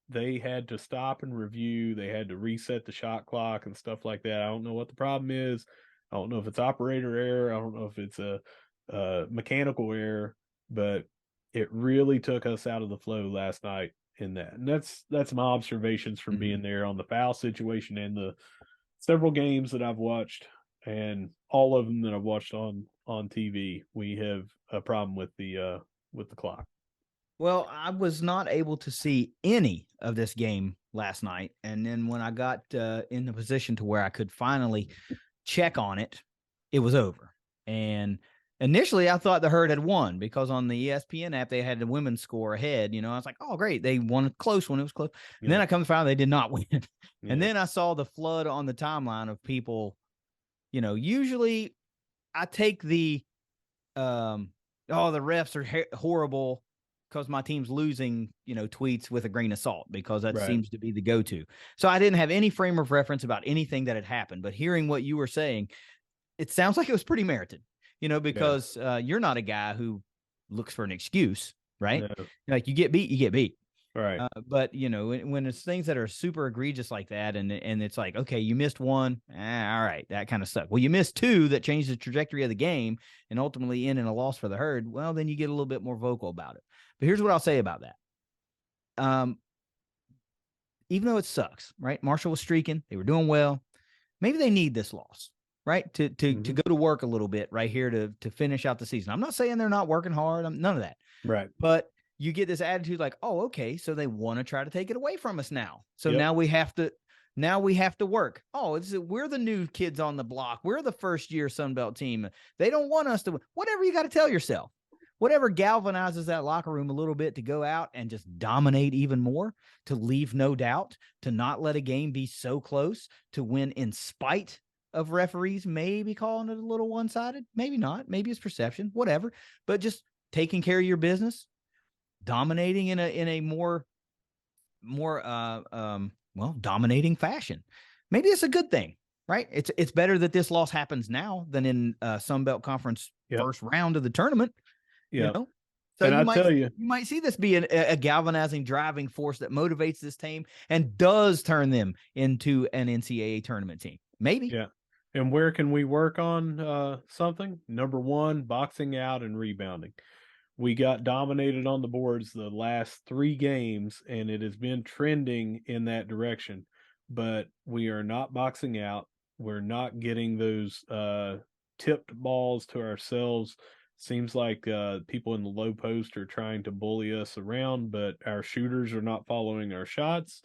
They had to stop and review. They had to reset the shot clock and stuff like that. I don't know what the problem is. I don't know if it's operator error. I don't know if it's a mechanical error, but it really took us out of the flow last night in that. And that's my observations from being there on the foul situation and the several games that I've watched, and all of them that I've watched on TV. We have a problem with the clock. Well, I was not able to see any of this game last night. And then when I got in the position to where I could finally check on it, it was over. And initially I thought the Herd had won because on the ESPN app, they had the women's score ahead. I was like, oh, great. They won close when it was close. And then I come to find out they did not win. And then I saw the flood on the timeline of people, usually I take the, the refs are horrible because my team's losing, tweets with a grain of salt, because that seems to be the go-to. So I didn't have any frame of reference about anything that had happened, but hearing what you were saying, it sounds like it was pretty merited, because you're not a guy who looks for an excuse, right? No. Like you get beat. Right. But when it's things that are super egregious like that, and it's like, okay, you missed one. All right. That kind of sucks. Well, you missed 2 that changed the trajectory of the game and ultimately end in a loss for the Herd. Well, then you get a little bit more vocal about it. But here's what I'll say about that. Even though it sucks, right? Marshall was streaking. They were doing well. Maybe they need this loss, right? To go to work a little bit right here to finish out the season. I'm not saying they're not working hard. None of that. Right. But you get this attitude like, oh, okay, so they want to try to take it away from us now. So now we have to work. Oh, we're the new kids on the block. We're the first year Sunbelt team. They don't want us to win. Whatever you got to tell yourself. Whatever galvanizes that locker room a little bit to go out and just dominate even more, to leave no doubt, to not let a game be so close, to win in spite of referees maybe calling it a little one-sided, maybe not, maybe it's perception, whatever, but just taking care of your business, dominating in a more dominating fashion. Maybe it's a good thing, right? It's better that this loss happens now than in Sunbelt Conference first round of the tournament. Yeah. So and you might see this be a galvanizing driving force that motivates this team and does turn them into an NCAA tournament team. Maybe. Yeah. And where can we work on something? Number 1, boxing out and rebounding. We got dominated on the boards the last 3 games, and it has been trending in that direction. But we are not boxing out. We're not getting those tipped balls to ourselves. Seems like people in the low post are trying to bully us around, but our shooters are not following our shots.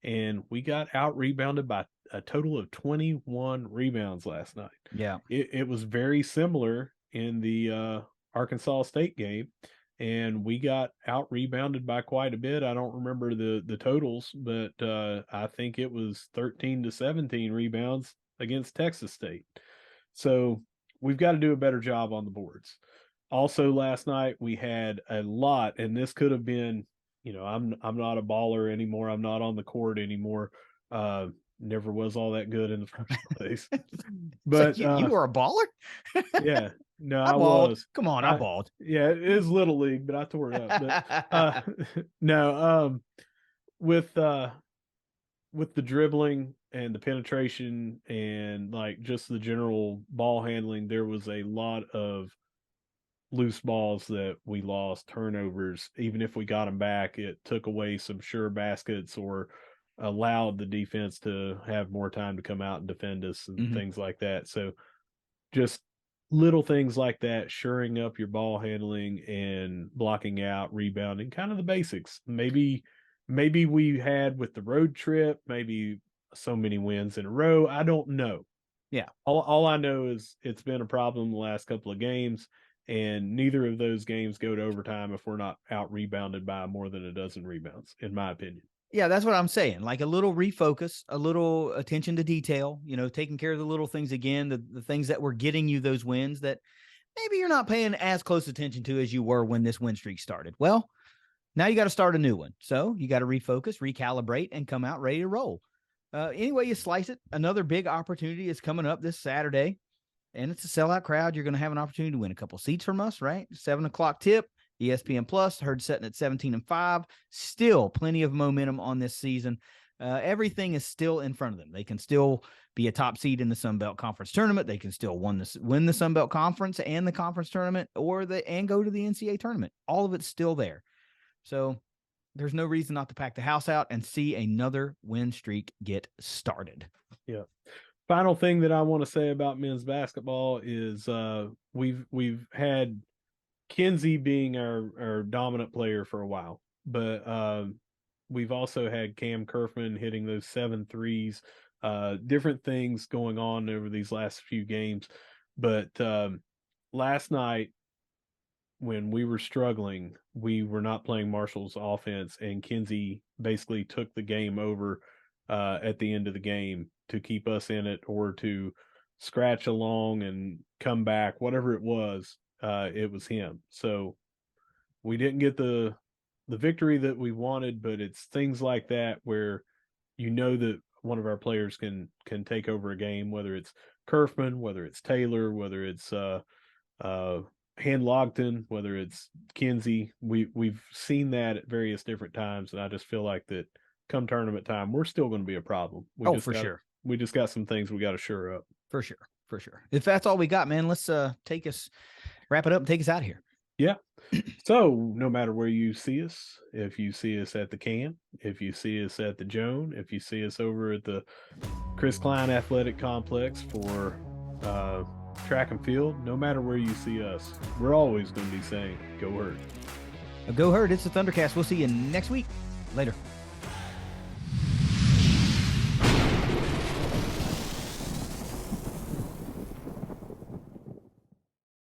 And we got out rebounded by a total of 21 rebounds last night. Yeah. It was very similar in the Arkansas State game, and we got out rebounded by quite a bit. I don't remember the totals, but I think it was 13 to 17 rebounds against Texas State. So we've got to do a better job on the boards. Also, last night we had a lot, and this could have been, I'm not a baller anymore. I'm not on the court anymore. Never was all that good in the first place. But so you were a baller? Yeah. No, I balled. was. Come on, I balled. Yeah, it is little league, but I tore it up. But, no, with the dribbling and the penetration and like just the general ball handling, there was a lot of loose balls that we lost, turnovers. Even if we got them back, it took away some sure baskets or allowed the defense to have more time to come out and defend us and things like that. So just little things like that, shoring up your ball handling and blocking out, rebounding, kind of the basics. Maybe we had with the road trip, maybe so many wins in a row. I don't know. Yeah. All I know is it's been a problem the last couple of games, and neither of those games go to overtime if we're not out rebounded by more than a dozen rebounds, in my opinion. Yeah, that's what I'm saying. Like a little refocus, a little attention to detail, taking care of the little things again, the things that were getting you those wins that maybe you're not paying as close attention to as you were when this win streak started. Well, now you got to start a new one. So you got to refocus, recalibrate, and come out ready to roll. Anyway you slice it, another big opportunity is coming up this Saturday, and it's a sellout crowd. You're going to have an opportunity to win a couple seats from us, right? 7:00 tip. ESPN Plus, heard setting at 17-5. Still plenty of momentum on this season. Everything is still in front of them. They can still be a top seed in the Sun Belt Conference tournament. They can still win the Sun Belt Conference and the conference tournament, and go to the NCAA tournament. All of it's still there. So there's no reason not to pack the house out and see another win streak get started. Yeah. Final thing that I want to say about men's basketball is we've had Kinsey being our dominant player for a while, but we've also had Cam Kerfman hitting those 7 threes, different things going on over these last few games. But last night, when we were struggling, we were not playing Marshall's offense, and Kinsey basically took the game over at the end of the game to keep us in it or to scratch along and come back, whatever it was. It was him. So we didn't get the victory that we wanted, but it's things like that where that one of our players can take over a game, whether it's Kerfman, whether it's Taylor, whether it's Hand-Logton, whether it's Kinsey. We've seen that at various different times, and I just feel like that come tournament time, we're still going to be a problem. Sure. We just got some things we got to shore up. For sure. If that's all we got, man, let's wrap it up and take us out of here. Yeah. So no matter where you see us, if you see us at the Can, if you see us at the Joan, if you see us over at the Chris Klein Athletic Complex for track and field, no matter where you see us, we're always going to be saying, go Herd. Go Herd. It's the ThunderCast. We'll see you next week. Later.